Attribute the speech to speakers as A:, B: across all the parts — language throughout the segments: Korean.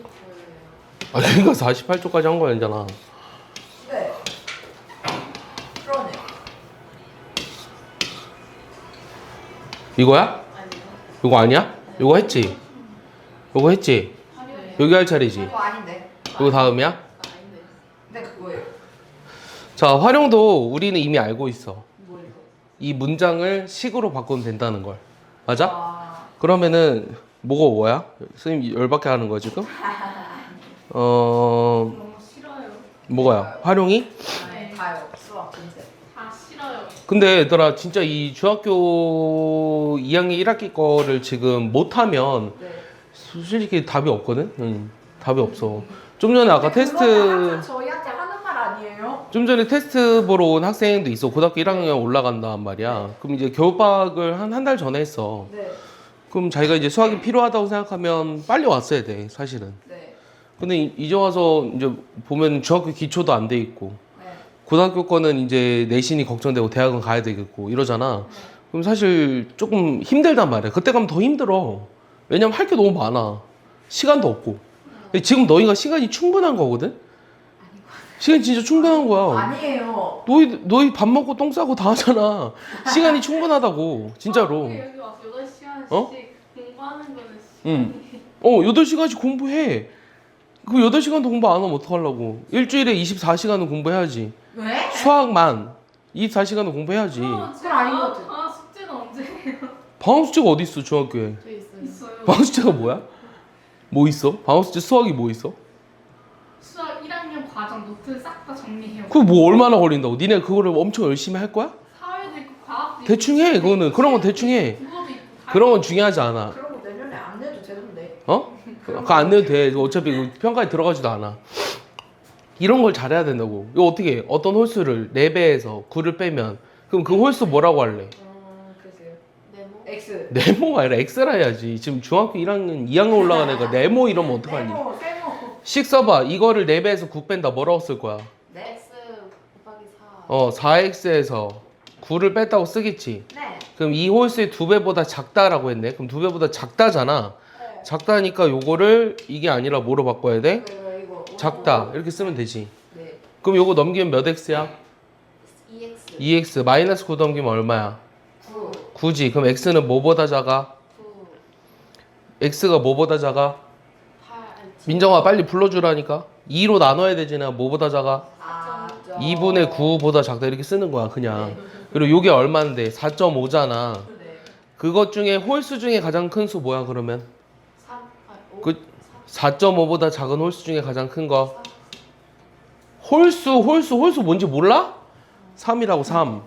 A: 49예요.
B: 아, 그러니까 48초까지 한 거 아니잖아.
C: 네. 그러네.
B: 이거야?
A: 아니요.
B: 이거 아니야? 이거 했지? 이거 했지?
A: 화려해요.
B: 여기 할 차례지?
C: 그거 아닌데.
B: 이거 다음이야?
A: 아닌데.
C: 네, 그거예요.
B: 자, 활용도 우리는 이미 알고 있어.
A: 뭐 이거?
B: 이 문장을 식으로 바꾸면 된다는 걸. 맞아?
C: 아,
B: 그러면은 뭐가 뭐야? 선생님 열받게 하는 거야 지금?
A: 너무 싫어요.
B: 뭐가요? 활용이?
A: 네.
C: 다요. 수학, 문제.
A: 다 싫어요.
B: 근데 얘들아 진짜 이 중학교 2학년 1학기 거를 지금 못하면
C: 네.
B: 솔직히 답이 없거든? 답이 없어. 좀 전에 아까
C: 근데 그거는
B: 테스트
C: 항상 저희한테 하는 말 아니에요?
B: 좀 전에 테스트 보러 온 학생도 있어. 고등학교 1학년 올라간단 말이야. 그럼 이제 겨울방학을 한 달 전에 했어.
C: 네.
B: 그럼 자기가 이제 수학이 필요하다고 생각하면 빨리 왔어야 돼, 사실은.
C: 네.
B: 근데 이제 와서 이제 보면 중학교 기초도 안 돼 있고,
C: 네.
B: 고등학교 거는 이제 내신이 걱정되고 대학은 가야 되겠고 이러잖아. 그럼 사실 조금 힘들단 말이야. 그때 가면 더 힘들어. 왜냐면 할 게 너무 많아. 시간도 없고. 근데 지금 너희가 시간이 충분한 거거든? 시간이 진짜 충분한 거야.
C: 아니에요.
B: 너희 밥 먹고 똥 싸고 다 하잖아. 시간이 충분하다고. 진짜로.
A: 여기 와서 8시간씩
B: 어?
A: 공부하는 거는
B: 응. 8시간씩 공부해. 그 8시간도 공부 안 하면 어떡하려고. 일주일에 24시간은 공부해야지.
C: 왜?
B: 수학만 24시간은 공부해야지.
A: 그럼
C: 그건 아닌 것 같아.
A: 아, 숙제는 언제 해요?
B: 방학 숙제가 어디 있어, 중학교에?
A: 저 있어요.
B: 방학 숙제가 뭐야? 뭐 있어? 방학 숙제 수학이 뭐 있어?
A: 수학 1학년 과정 노트 싹 다 정리해요.
B: 그거 뭐 얼마나 걸린다고? 니네 그거를 엄청 열심히 할 거야?
A: 사회도 있고 과학도 있고
B: 대충 해, 그거는. 그런 건 대충 해.
A: 국어도 있고
B: 그런 건 중요하지 않아.
C: 그런 거 내년에 안 내도 되던데.
B: 어? 그거 안 내도 돼. 어차피 그 평가에 들어가지도 않아. 이런 걸 잘해야 된다고. 이거 어떻게 해? 어떤 홀수를 4배에서 9를 빼면 그럼 그 홀수 뭐라고 할래?
C: 글쎄요.
A: 네모.
C: X.
B: 네모가 아니라 엑스라 해야지. 지금 중학교 1학년, 2학년 올라간 애가 네모 이러면 어떡하니?
C: 세모.
B: 식 써봐. 이거를 4배에서 9 뺀다. 뭐라고 쓸 거야?
C: 네.
A: x 곱하기 4.
B: 4x에서 9를 뺐다고 쓰겠지.
C: 네.
B: 그럼 이 홀수의 2배보다 작다라고 했네. 그럼 2배보다 작다잖아.
C: 네.
B: 작다니까 요거를 이게 아니라 뭐로 바꿔야 돼?
C: 이거.
B: 작다. 이렇게 쓰면 되지.
C: 네.
B: 그럼 요거 넘기면 몇 x야?
A: 2x
B: 2x. 마이너스 9 넘기면 얼마야?
C: 9.
B: 9지. 그럼 x는 뭐보다 작아?
A: 9
B: x가 뭐보다 작아?
A: 8
B: 민정아 빨리 불러주라니까. 2로 나눠야 되잖아. 뭐보다 작아?
C: 아,
B: 2분의 9보다 작다 이렇게 쓰는 거야 그냥. 그리고 요게 얼마인데? 4.5잖아.
C: 네.
B: 그것 중에 홀수 중에 가장 큰 수 뭐야 그러면?
A: 3 5
B: 그 4.5보다 작은 홀수 중에 가장 큰 거. 홀수 뭔지 몰라? 3이라고 3.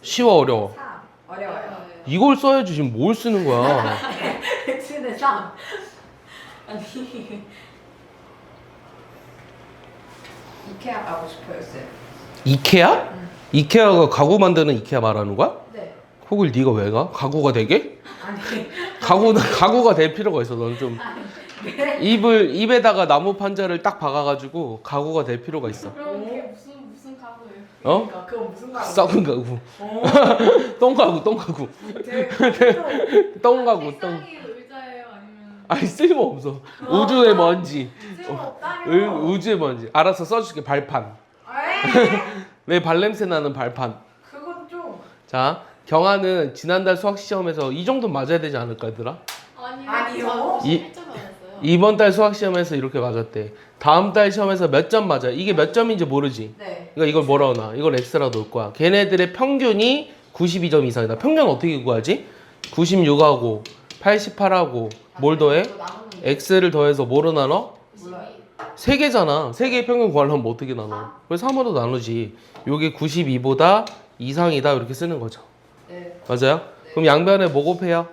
B: 쉬워 어려워?
C: 3. 어려워요.
B: 이걸 써야지 지금 뭘 쓰는 거야.
C: X는 3. 아니. 이케아 가고 싶어요, 쌤.
B: 이케아? 이케아가 가구 만드는 이케아 말하는 거야?
C: 네.
B: 거길 네가 왜 가? 가구가 되게?
C: 아니.
B: 가구가 될 필요가 있어. 넌 좀
C: 네.
B: 입에다가 나무 판자를 딱 박아가지고 가구가 될 필요가 있어.
A: 그럼 그게 무슨 가구예요?
B: 어?
C: 그러니까 그건 무슨 가구?
B: 썩은 가구.
C: 오.
B: 똥가구. 똥가구.
A: 책상이 의자예요? 아니면
B: 아니 쓸모 없어. 우주의 먼지.
C: 쓸모없다뇨.
B: 우주의 먼지. 알아서 써줄게. 발판.
C: 에이.
B: 내 발냄새 나는 발판.
C: 그건 좀.
B: 자, 경아는 지난달 수학 시험에서 이 정도 맞아야 되지 않을까 얘들아?
C: 아니요.
A: 저
B: 이-
A: 11점 맞았어요.
B: 이번 달 수학 시험에서 이렇게 맞았대. 다음 달 시험에서 몇 점 맞아? 이게 몇 점인지 모르지?
C: 네.
B: 그러니까 이걸 뭐라고 놔? 이걸 x라 놓을 거야. 걔네들의 평균이 92점 이상이다. 평균 어떻게 구하지? 96하고 88하고 뭘 더해? x를 더해서 뭐로 나눠?
C: 몰라요.
B: 3개잖아. 3개의 평균 구하려면 뭐 어떻게 나눠? 그래서 3으로 나누지. 요게 92보다 이상이다 이렇게 쓰는 거죠.
C: 네.
B: 맞아요? 그럼 양변에 뭐 곱해요?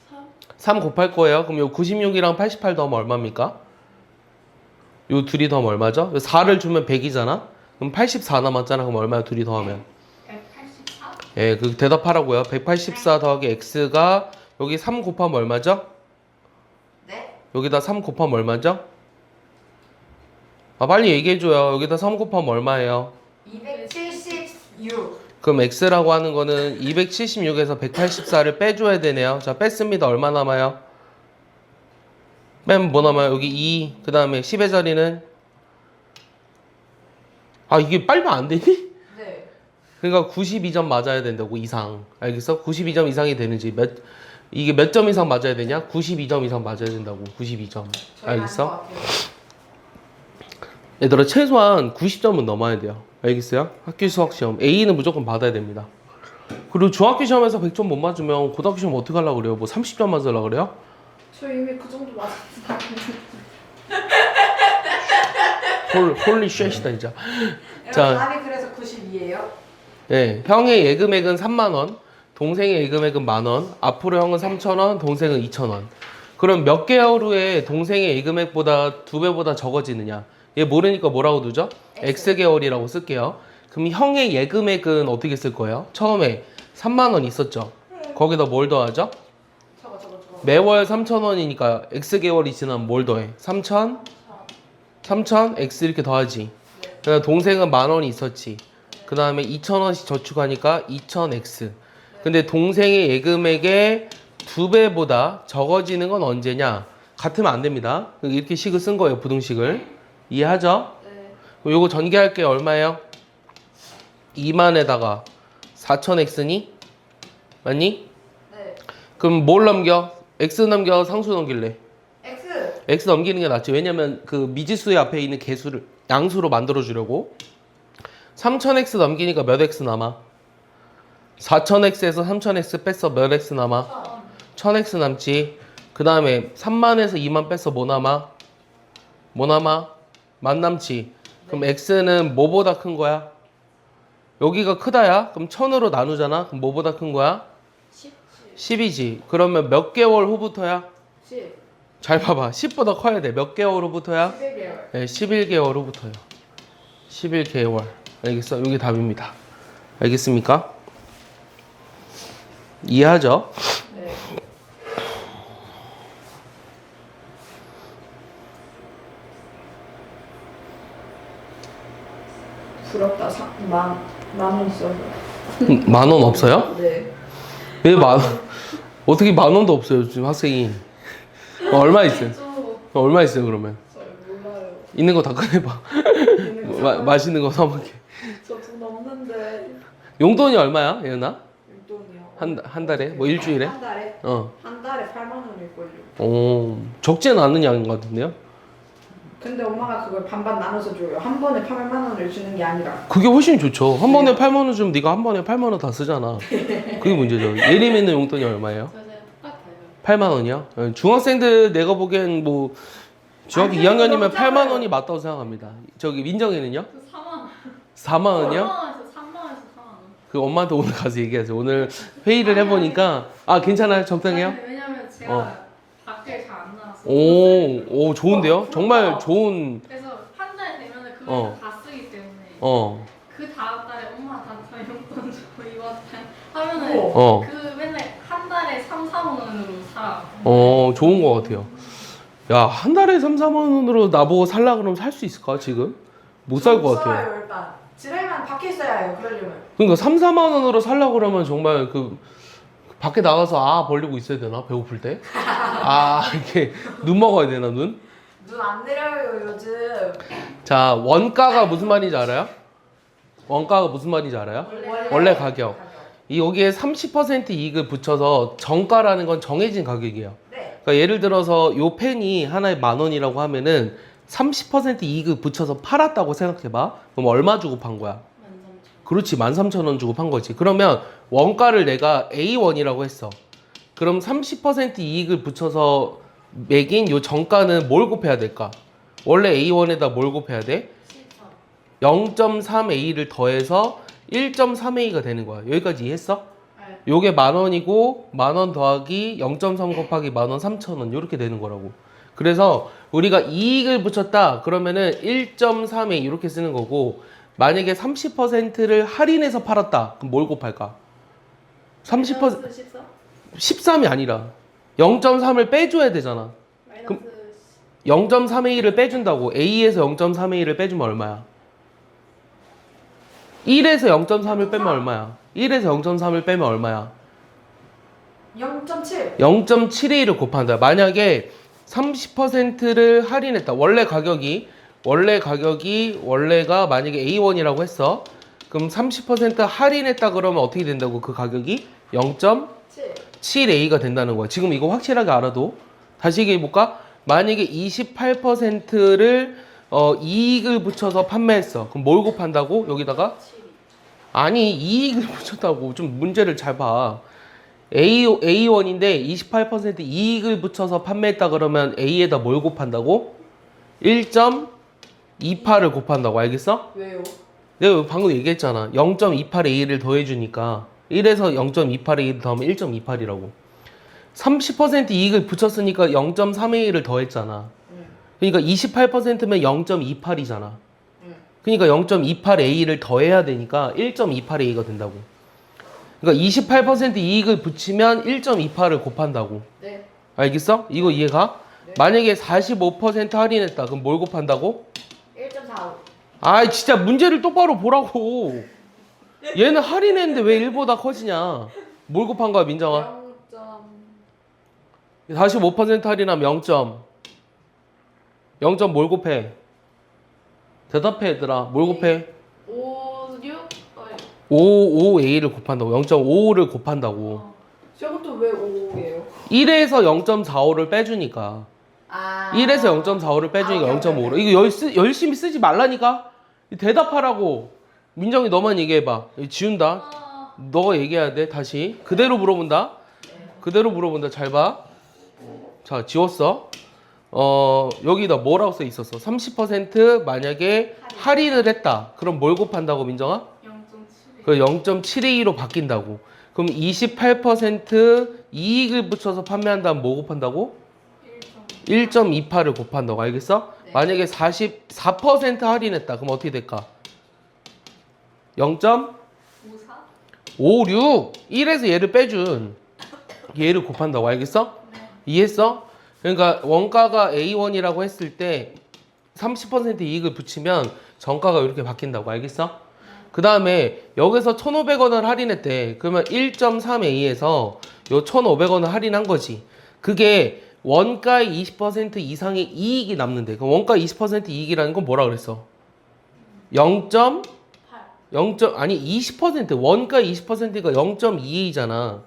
A: 93?
B: 3 곱할 거예요. 그럼 요 96이랑 88 더하면 얼마입니까? 요 둘이 더하면 얼마죠? 4를 주면 100이잖아? 그럼 84 남았잖아. 그럼 얼마야? 둘이 더하면?
A: 184?
B: 예, 그 대답하라고요. 184 더하기 x가 여기 3 곱하면 얼마죠?
C: 네.
B: 여기다 3 곱하면 얼마죠? 아, 빨리 얘기해줘요. 여기다 3 곱하면 얼마예요?
C: 276.
B: 그럼 x라고 하는 거는 276에서 184를 빼줘야 되네요. 자, 뺐습니다. 얼마 남아요? 맨 뭐 남아요? 여기 2, 그 다음에 10의 자리는 아 이게 빨면 안 되니?
C: 네.
B: 그러니까 92점 맞아야 된다고 이상. 알겠어? 92점 이상이 되는지 이게 몇 점 이상 맞아야 되냐? 92점 이상 맞아야 된다고. 92점. 알겠어? 얘들아 최소한 90점은 넘어야 돼요. 알겠어요? 학교 수학 시험 A는 무조건 받아야 됩니다. 그리고 중학교 시험에서 100점 못 맞으면 고등학교 시험 어떻게 하려고 그래요? 뭐 30점 맞으려고 그래요?
A: 저 이미 그 정도 맞았어요.
B: 홀리 쉣이다 진짜.
C: 자, 답이 그래서 92예요?
B: 네, 형의 예금액은 3만원, 동생의 예금액은 만원, 앞으로 형은 3천원, 동생은 2천원. 그럼 몇 개월 후에 동생의 예금액보다 2배보다 적어지느냐? 얘 모르니까 뭐라고 두죠? X개월이라고 쓸게요. 그럼 형의 예금액은 어떻게 쓸 거예요? 처음에 3만원 있었죠? 거기다 뭘 더하죠?
C: 저거.
B: 매월 3천원이니까 X개월이 지나면 뭘 더해? 3천? 3천? X 이렇게 더하지. 그다음 동생은 만원이 있었지. 그 다음에 2,000원씩 저축하니까 2,000X. 근데 동생의 예금액의 2배보다 적어지는 건 언제냐? 같으면 안 됩니다. 이렇게 식을 쓴 거예요, 부등식을. 이해하죠?
C: 네.
B: 그럼 요거 전개할 게 얼마예요? 2만에다가 4,000X니? 맞니?
C: 네.
B: 그럼 뭘 넘겨? X 넘겨? 상수 넘길래?
C: X.
B: X 넘기는 게 낫지. 왜냐면 그 미지수의 앞에 있는 개수를 양수로 만들어 주려고. 3000X 넘기니까 몇 X 남아? 4000X에서 3000X 뺐어. 몇 X 남아? 1000X 남지. 그 다음에 3만에서 2만 뺐어. 뭐 남아? 뭐 남아? 만 남지. 그럼 X는 뭐보다 큰 거야? 여기가 크다야? 그럼 1000으로 나누잖아. 그럼 뭐보다 큰 거야? 10이지. 그러면 몇 개월 후부터야?
C: 10.
B: 잘 봐봐. 10보다 커야 돼. 몇 개월 후부터야?
C: 11개월.
B: 네, 11개월 후부터요. 11개월. 알겠어? 이게 답입니다. 알겠습니까? 이해하죠?
C: 네. 부럽다. 만원 써서.
B: 만 원 없어요?
C: 네.
B: 왜 만 원? 어떻게 만 원도 없어요, 지금 학생이. 얼마 있어요? 얼마 있어요, 그러면?
C: 저 몰라요.
B: 있는 거 다 꺼내봐. 맛있는 거 사먹게.
C: 저 돈 없는데.
B: 용돈이 얼마야, 예은아?
C: 용돈이요.
B: 한 달에? 뭐 일주일에?
C: 한 달에?
B: 어.
C: 한 달에 8만 원일걸요.
B: 오, 적지는 않은 양인 것 같은데요?
C: 근데 엄마가 그걸 반반 나눠서 줘요. 한 번에 8만 원을 주는 게 아니라.
B: 그게 훨씬 좋죠. 한 번에 8만 원 주면 네가 한 번에 8만 원 다 쓰잖아. 그게 문제죠. 예림이 있는 용돈이 얼마예요?
A: 저는 똑같아요.
B: 8만 원이요? 중학생들 내가 보기엔 뭐 중학교
C: 아니,
B: 2학년이면
C: 너무
B: 8만
C: 작아요.
B: 원이 맞다고 생각합니다. 저기 민정이는요?
A: 그 4만 원.
B: 4만 원이요?
A: 4만 원에서 3만 원에서 4만 원.
B: 그 엄마한테 오늘 가서 얘기하세요. 오늘 회의를 해보니까 아 괜찮아요? 적당해요?
A: 아니, 왜냐면 제가 밖에 잘 안 나왔어요.
B: 오 좋은데요? 정말 좋은
A: 그래서 한 달 되면은 그걸
B: 어.
A: 다 쓰기 때문에
B: 그
A: 그 다음 달에 엄마 단타 용돈 주고 이번 달 하면은
B: 어.
A: 그 맨날 한 달에 3, 4만 원으로 살아.
B: 좋은 것 같아요. 야, 한 달에 3, 4만 원으로 나보고 살라 그러면 살 수 있을까, 지금? 못 살 것 같아요.
C: 써요, 일단. 집에만 밖에 있어야 해요, 그러려면.
B: 그러니까 3, 4만 원으로 살라 그러면 정말 밖에 나가서 벌리고 있어야 되나? 배고플 때? 이렇게 눈 먹어야 되나, 눈?
C: 눈 안 내려요, 요즘.
B: 자, 원가가 무슨 말인지 알아요? 원가가 무슨 말인지 알아요? 원래 가격. 여기에 30% 이익을 붙여서 정가라는 건 정해진 가격이에요.
C: 네.
B: 그러니까 예를 들어서 요 펜이 하나에 10,000원이라고 하면은 30% 이익을 붙여서 팔았다고 생각해봐. 그럼 얼마 주고 판 거야?
A: 13,000원.
B: 그렇지, 13,000원 주고 판 거지. 그러면 원가를 내가 A1이라고 했어. 그럼 30% 이익을 붙여서 매긴 요 정가는 뭘 곱해야 될까? 원래 A1에다 뭘 곱해야 돼? 0.3A를 더해서 1.3A가 되는 거야. 여기까지 이해했어?
A: 네.
B: 요게 10,000원이고 10,000원 더하기 0.3 곱하기 10,000원 3,000원 이렇게 되는 거라고. 그래서 우리가 이익을 붙였다 그러면은 1.3A 이렇게 쓰는 거고, 만약에 30%를 할인해서 팔았다 그럼 뭘 곱할까? 30%
A: 마이너스 14?
B: 13이 아니라 0.3을 빼줘야 되잖아.
A: 마이너스
B: 0.3A를 빼준다고. A에서 0.3A를 빼주면 얼마야? 1에서 0.3을 빼면 얼마야? 1에서 0.3을 빼면 얼마야?
C: 0.7.
B: 0.7A를 곱한다. 만약에 30%를 할인했다. 원래가 만약에 A1이라고 했어. 그럼 30% 할인했다 그러면 어떻게 된다고? 그 가격이 0.7A가 된다는 거야. 지금 이거 확실하게 알아도. 다시 얘기해 볼까? 만약에 28%를 이익을 붙여서 판매했어. 그럼 뭘 곱한다고? 여기다가? 아니, 이익을 붙였다고. 좀 문제를 잘 봐. A1인데 28% 이익을 붙여서 판매했다 그러면 A에다 뭘 곱한다고? 1.28을 곱한다고. 알겠어?
C: 왜요?
B: 내가 방금 얘기했잖아. 0.28A를 더해주니까 1에서 0.28A를 더하면 1.28이라고. 30% 이익을 붙였으니까 0.3A를 더했잖아. 그러니까 28%면 0.28이잖아. 그러니까 0.28A를 더해야 되니까 1.28A가 된다고. 그러니까 28% 이익을 붙이면 1.28을 곱한다고.
C: 네.
B: 알겠어? 이거 이해가?
C: 네.
B: 만약에 45% 할인했다. 그럼 뭘 곱한다고?
C: 1.45.
B: 아, 진짜 문제를 똑바로 보라고. 얘는 할인했는데 왜 1보다 커지냐? 뭘 곱한 거야, 민정아? 45% 할인하면 0점 뭘 곱해? 대답해, 얘들아. 뭘 곱해?
A: 5, 6?
B: 5A를 곱한다고. 0.55를 곱한다고.
C: 저것도 왜 5예요?
B: 1에서 0.45를 빼주니까. 1에서 0.45를 빼주니까 0.5로. 이거 열심히 쓰지 말라니까? 대답하라고. 민정이 너만 얘기해봐. 지운다. 너가 얘기해야 돼. 다시. 그대로 물어본다. 그대로 물어본다. 잘 봐. 자, 지웠어. 여기다 뭐라고 써 있었어? 30% 만약에 할인을 했다. 그럼 뭘 곱한다고, 민정아?
A: 0.7.
B: 그 0.7A로 바뀐다고. 그럼 28% 이익을 붙여서 판매한다면 뭐 곱한다고? 1.28을 곱한다고. 알겠어?
C: 네.
B: 만약에 44% 할인했다. 그럼 어떻게 될까? 0.56. 1에서 얘를 빼준 얘를 곱한다고. 알겠어?
A: 네.
B: 이해했어? 그러니까 원가가 A1이라고 했을 때 30% 이익을 붙이면 정가가 이렇게 바뀐다고. 알겠어? 그 다음에 여기서 1,500원을 할인했대. 그러면 1.3A에서 요 1,500원을 할인한 거지. 그게 원가의 20% 이상의 이익이 남는데, 그 원가 20% 이익이라는 건 뭐라 그랬어? 0. 0. 아니 20% 원가 20%가 0.2A잖아.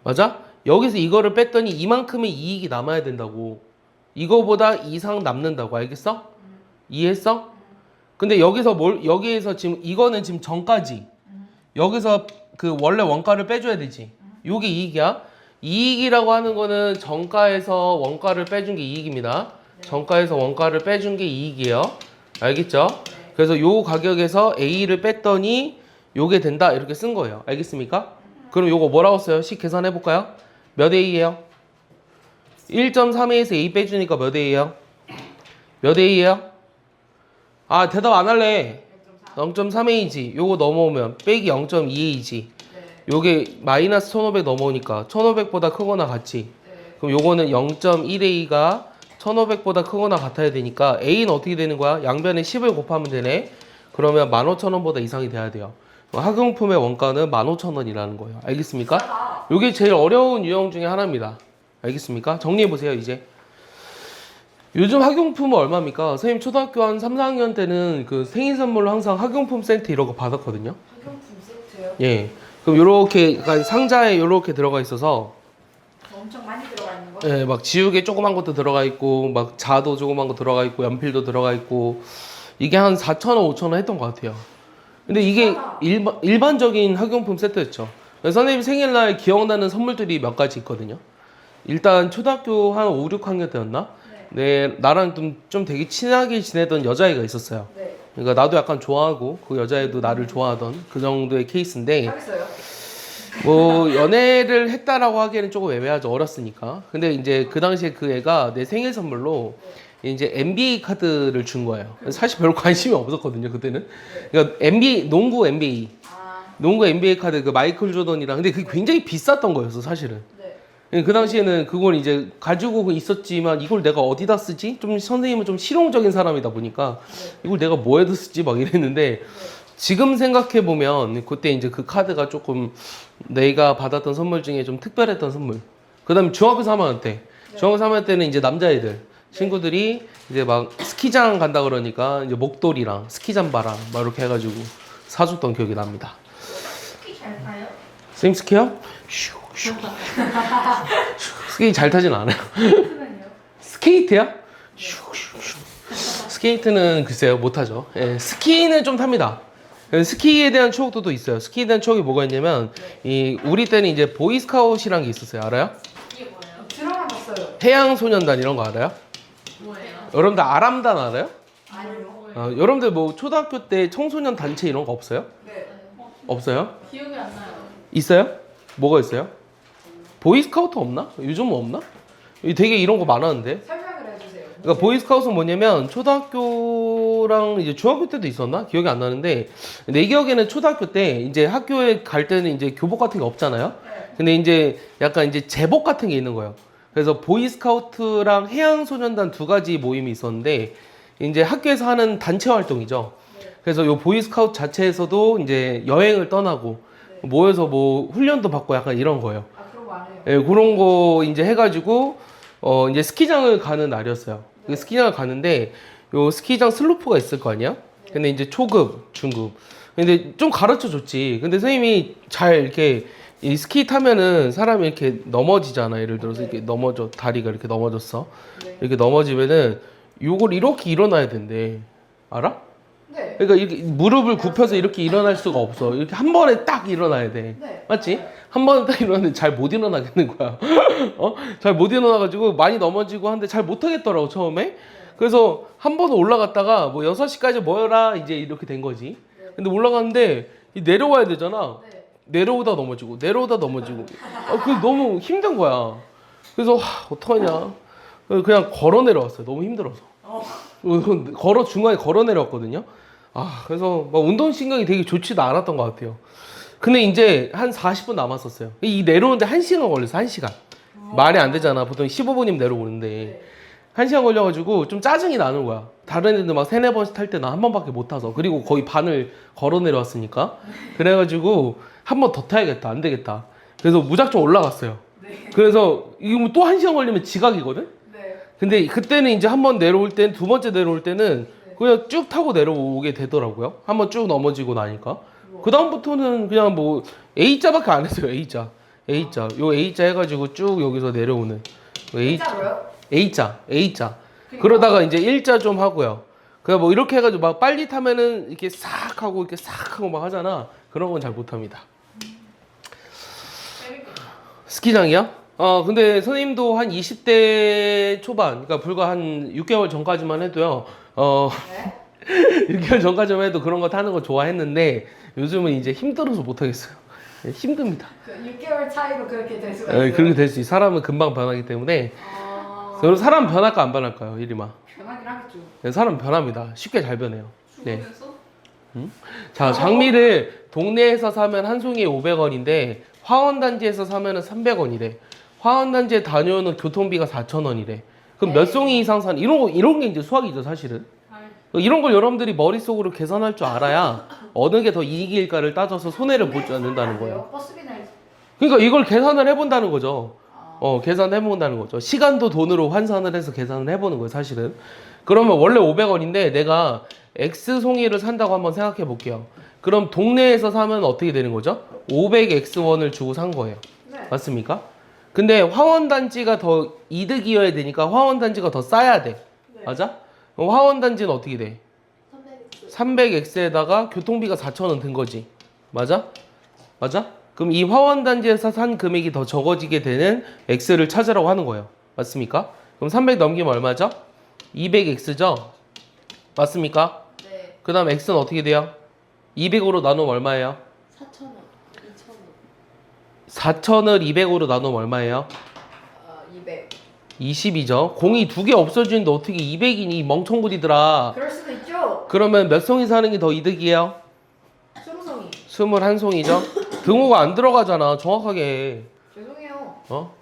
B: 맞아? 여기서 이거를 뺐더니 이만큼의 이익이 남아야 된다고. 이거보다 이상 남는다고. 알겠어? 이해했어? 근데 여기에서 지금 이거는 지금 정가지. 여기서 그 원래 원가를 빼줘야 되지. 요게 이익이야. 이익이라고 하는 거는 정가에서 원가를 빼준 게 이익입니다. 정가에서 원가를 빼준 게 이익이에요. 알겠죠? 그래서 요 가격에서 A를 뺐더니 요게 된다. 이렇게 쓴 거예요. 알겠습니까? 그럼 요거 뭐라고 써요? 식 계산해 볼까요? 몇 A예요? 1.3A에서 A 빼주니까 몇 A예요? 몇 A예요? 아, 대답 안 할래. 0.3A지. 요거 넘어오면 빼기 0.2A지. 요게 마이너스 1,500 넘어오니까 1,500보다 크거나 같지. 그럼 요거는 0.1A가 1,500보다 크거나 같아야 되니까 A는 어떻게 되는 거야? 양변에 10을 곱하면 되네. 그러면 15,000원보다 이상이 돼야 돼요. 학용품의 원가는 15,000원이라는 거예요. 알겠습니까? 요게 제일 어려운 유형 중에 하나입니다. 알겠습니까? 정리해보세요, 이제. 요즘 학용품은 얼마입니까? 선생님 초등학교 한 3, 4학년 때는 그 생일 선물로 항상 학용품 세트 이런 거 받았거든요.
C: 학용품 세트요?
B: 예. 그럼 요렇게, 그러니까 상자에 요렇게 들어가 있어서
C: 엄청 많이 들어가 있는 거?
B: 예, 막 지우개 조그만 것도 들어가 있고, 막 자도 조그만 거 들어가 있고, 연필도 들어가 있고, 이게 한 4,000원, 5,000원 했던 것 같아요. 근데 이게 일반적인 학용품 세트였죠. 그래서 선생님 생일날 기억나는 선물들이 몇 가지 있거든요. 일단 초등학교 한 5, 6학년 때였나? 네, 나랑 좀 되게 친하게 지내던 여자애가 있었어요.
C: 네.
B: 그러니까 나도 약간 좋아하고 그 여자애도 나를 좋아하던 그 정도의 케이스인데
C: 하겠어요?
B: 뭐 연애를 했다라고 하기에는 조금 애매하죠. 어렸으니까. 근데 이제 그 당시에 그 애가 내 생일 선물로 이제 NBA 카드를 준 거예요. 사실 별로 관심이 없었거든요, 그때는. 그러니까 농구 NBA. 농구 NBA 카드 그 마이클 조던이랑 근데 그게 굉장히 비쌌던 거였어, 사실은. 그 당시에는 그걸 이제 가지고 있었지만 이걸 내가 어디다 쓰지? 좀 선생님은 좀 실용적인 사람이다 보니까 이걸 내가 뭐에다 쓰지? 막 이랬는데 지금 생각해 보면 그때 이제 그 카드가 조금 내가 받았던 선물 중에 좀 특별했던 선물. 그다음에 중학교 3학년 때 중학교 3학년 때는 이제 남자애들 친구들이 이제 막 스키장 간다 그러니까 이제 목도리랑 스키 잠바랑 막 이렇게 해가지고 사줬던 기억이 납니다.
A: 스키 잘 타요?
B: 쌤 스키요? 스키 잘 타진 않아요.
A: 스키는요?
B: 스케이트야? 스케이트는 글쎄요 못하죠. 예, 스키는 좀 탑니다. 예, 스키에 대한 추억도 또 있어요. 스키에 대한 추억이 뭐가 있냐면 이 우리 때는 이제 보이스카웃이란 게 있었어요. 알아요?
A: 이게 뭐예요?
C: 드라마 봤어요.
B: 해양소년단 이런 거 알아요?
A: 뭐예요?
B: 여러분들 아람단 알아요?
C: 아니요.
B: 여러분들 뭐 초등학교 때 청소년 단체 이런 거 없어요?
C: 네.
B: 없어요?
A: 기억이 안 나요.
B: 있어요? 뭐가 있어요? 보이스카우트 없나? 요즘은 없나? 되게 이런 거 많았는데.
C: 설명을 해주세요.
B: 그러니까 보이스카우트는 뭐냐면 초등학교랑 이제 중학교 때도 있었나? 기억이 안 나는데 내 기억에는 초등학교 때 이제 학교에 갈 때는 이제 교복 같은 게 없잖아요.
C: 네.
B: 근데 이제 약간 이제 제복 같은 게 있는 거예요. 그래서 보이스카우트랑 해양소년단 두 가지 모임이 있었는데 이제 학교에서 하는 단체 활동이죠. 그래서 요 보이스카우트 자체에서도 이제 여행을 떠나고 모여서 뭐 훈련도 받고 약간 이런 거예요.
C: 아 그런 거 안 해요.
B: 예, 그런 거 이제 해가지고 이제 스키장을 가는 날이었어요. 그 스키장을 가는데 요 스키장 슬로프가 있을 거 아니야? 근데 이제 초급, 중급. 근데 좀 가르쳐 줬지. 근데 선생님이 잘 이렇게 이 스키 타면은 사람이 이렇게 넘어지잖아. 예를 들어서 이렇게 넘어져 다리가 이렇게 넘어졌어.
C: 네.
B: 이렇게 넘어지면은 요걸 이렇게 일어나야 된대. 알아?
C: 네.
B: 그러니까 이렇게 무릎을 굽혀서 이렇게 일어날 수가 없어. 이렇게 한 번에 딱 일어나야 돼.
C: 네.
B: 맞지? 한 번에 딱 일어났는데 잘 못 일어나겠는 거야. 잘 못 일어나가지고 많이 넘어지고 하는데 잘 못하겠더라고, 처음에. 그래서 한 번은 올라갔다가 뭐 6시까지 모여라 이제 이렇게 된 거지. 근데 올라갔는데 내려와야 되잖아.
C: 네.
B: 내려오다 넘어지고, 내려오다 넘어지고. 그게 너무 힘든 거야. 그래서, 어떡하냐. 그냥 걸어 내려왔어요. 너무 힘들어서. 중간에 걸어 내려왔거든요. 그래서 막 운동신경이 되게 좋지도 않았던 것 같아요. 근데 이제 한 40분 남았었어요. 이 내려오는데 1시간 걸렸어, 1시간. 말이 안 되잖아. 보통 15분이면 내려오는데. 1시간 걸려가지고 좀 짜증이 나는 거야. 다른 애들 막 3-4번씩 탈 때 나 한 번밖에 못 타서. 그리고 거의 반을 걸어 내려왔으니까. 그래가지고 한 번 더 타야겠다. 안 되겠다. 그래서 무작정 올라갔어요. 그래서 이거 또 1시간 걸리면 지각이거든?
C: 네.
B: 근데 그때는 이제 한 번 내려올 때는, 두 번째 내려올 때는 그냥 쭉 타고 내려오게 되더라고요. 한 번 쭉 넘어지고 나니까. 그 다음부터는 그냥 뭐 A자밖에 안 했어요. A자. 요 A자 해가지고 쭉 여기서 내려오는.
C: 진짜로요?
B: A자. 그러다가 이제 1자 좀 하고요. 그냥 뭐 이렇게 해가지고 막 빨리 타면은 이렇게 싹 하고 이렇게 싹 하고 막 하잖아. 그런 건 잘 못합니다. 스키장이요? 근데 선생님도 한 20대 초반, 그러니까 불과 한 6개월 전까지만 해도요.
C: 네.
B: 6개월 전까지만 해도 그런 거 타는 거 좋아했는데 요즘은 이제 힘들어서 못 하겠어요. 힘듭니다.
C: 그 6개월 차이로 그렇게 될 수가 있어요.
B: 그렇게 될 수 있어요. 사람은 금방 변하기 때문에. 그럼 사람 변할까 안 변할까요, 이리마?
C: 변하긴 하겠죠.
B: 사람 변합니다. 쉽게 잘 변해요. 네.
A: 중국에서?
B: 자, 장미를 동네에서 사면 한 송이에 500원인데 화원단지에서 사면은 300원이래. 화원단지에 다녀오는 교통비가 4,000원이래. 그럼 몇 송이 이상 사는 이런 게 이제 수학이죠, 사실은. 이런 걸 여러분들이 머릿속으로 계산할 줄 알아야 어느 게 더 이익일까를 따져서 손해를 보지 않는다는 거예요.
C: 버스비나
B: 그러니까 이걸 계산을 해본다는 거죠. 계산해본다는 거죠. 시간도 돈으로 환산을 해서 계산을 해보는 거예요, 사실은. 그러면 원래 500원인데 내가 X송이를 산다고 한번 생각해 볼게요. 그럼 동네에서 사면 어떻게 되는 거죠? 500X원을 주고 산 거예요.
C: 네.
B: 맞습니까? 근데 화원단지가 더 이득이어야 되니까 화원단지가 더 싸야 돼.
C: 네.
B: 맞아? 그럼 화원단지는 어떻게 돼? 300X에다가 교통비가 4,000원 든 거지. 맞아? 그럼 이 화원단지에서 산 금액이 더 적어지게 되는 X를 찾으라고 하는 거예요. 맞습니까? 그럼 300 넘기면 얼마죠? 200X죠? 맞습니까?
D: 네.
B: 그 다음 X는 어떻게 돼요? 200으로 나누면 얼마예요?
D: 4,000원, 2,000원.
B: 4,000을 200으로 나누면 얼마예요?
C: 200.
B: 20이죠. 공이 두 개 없어지는데 어떻게 200이니 이 멍청구리들아.
C: 그럴 수도 있죠.
B: 그러면 몇 송이 사는 게 더 이득이에요?
C: 20송이.
B: 21송이죠. 등호가 안 들어가잖아. 정확하게 해.
C: 죄송해요. 21송이.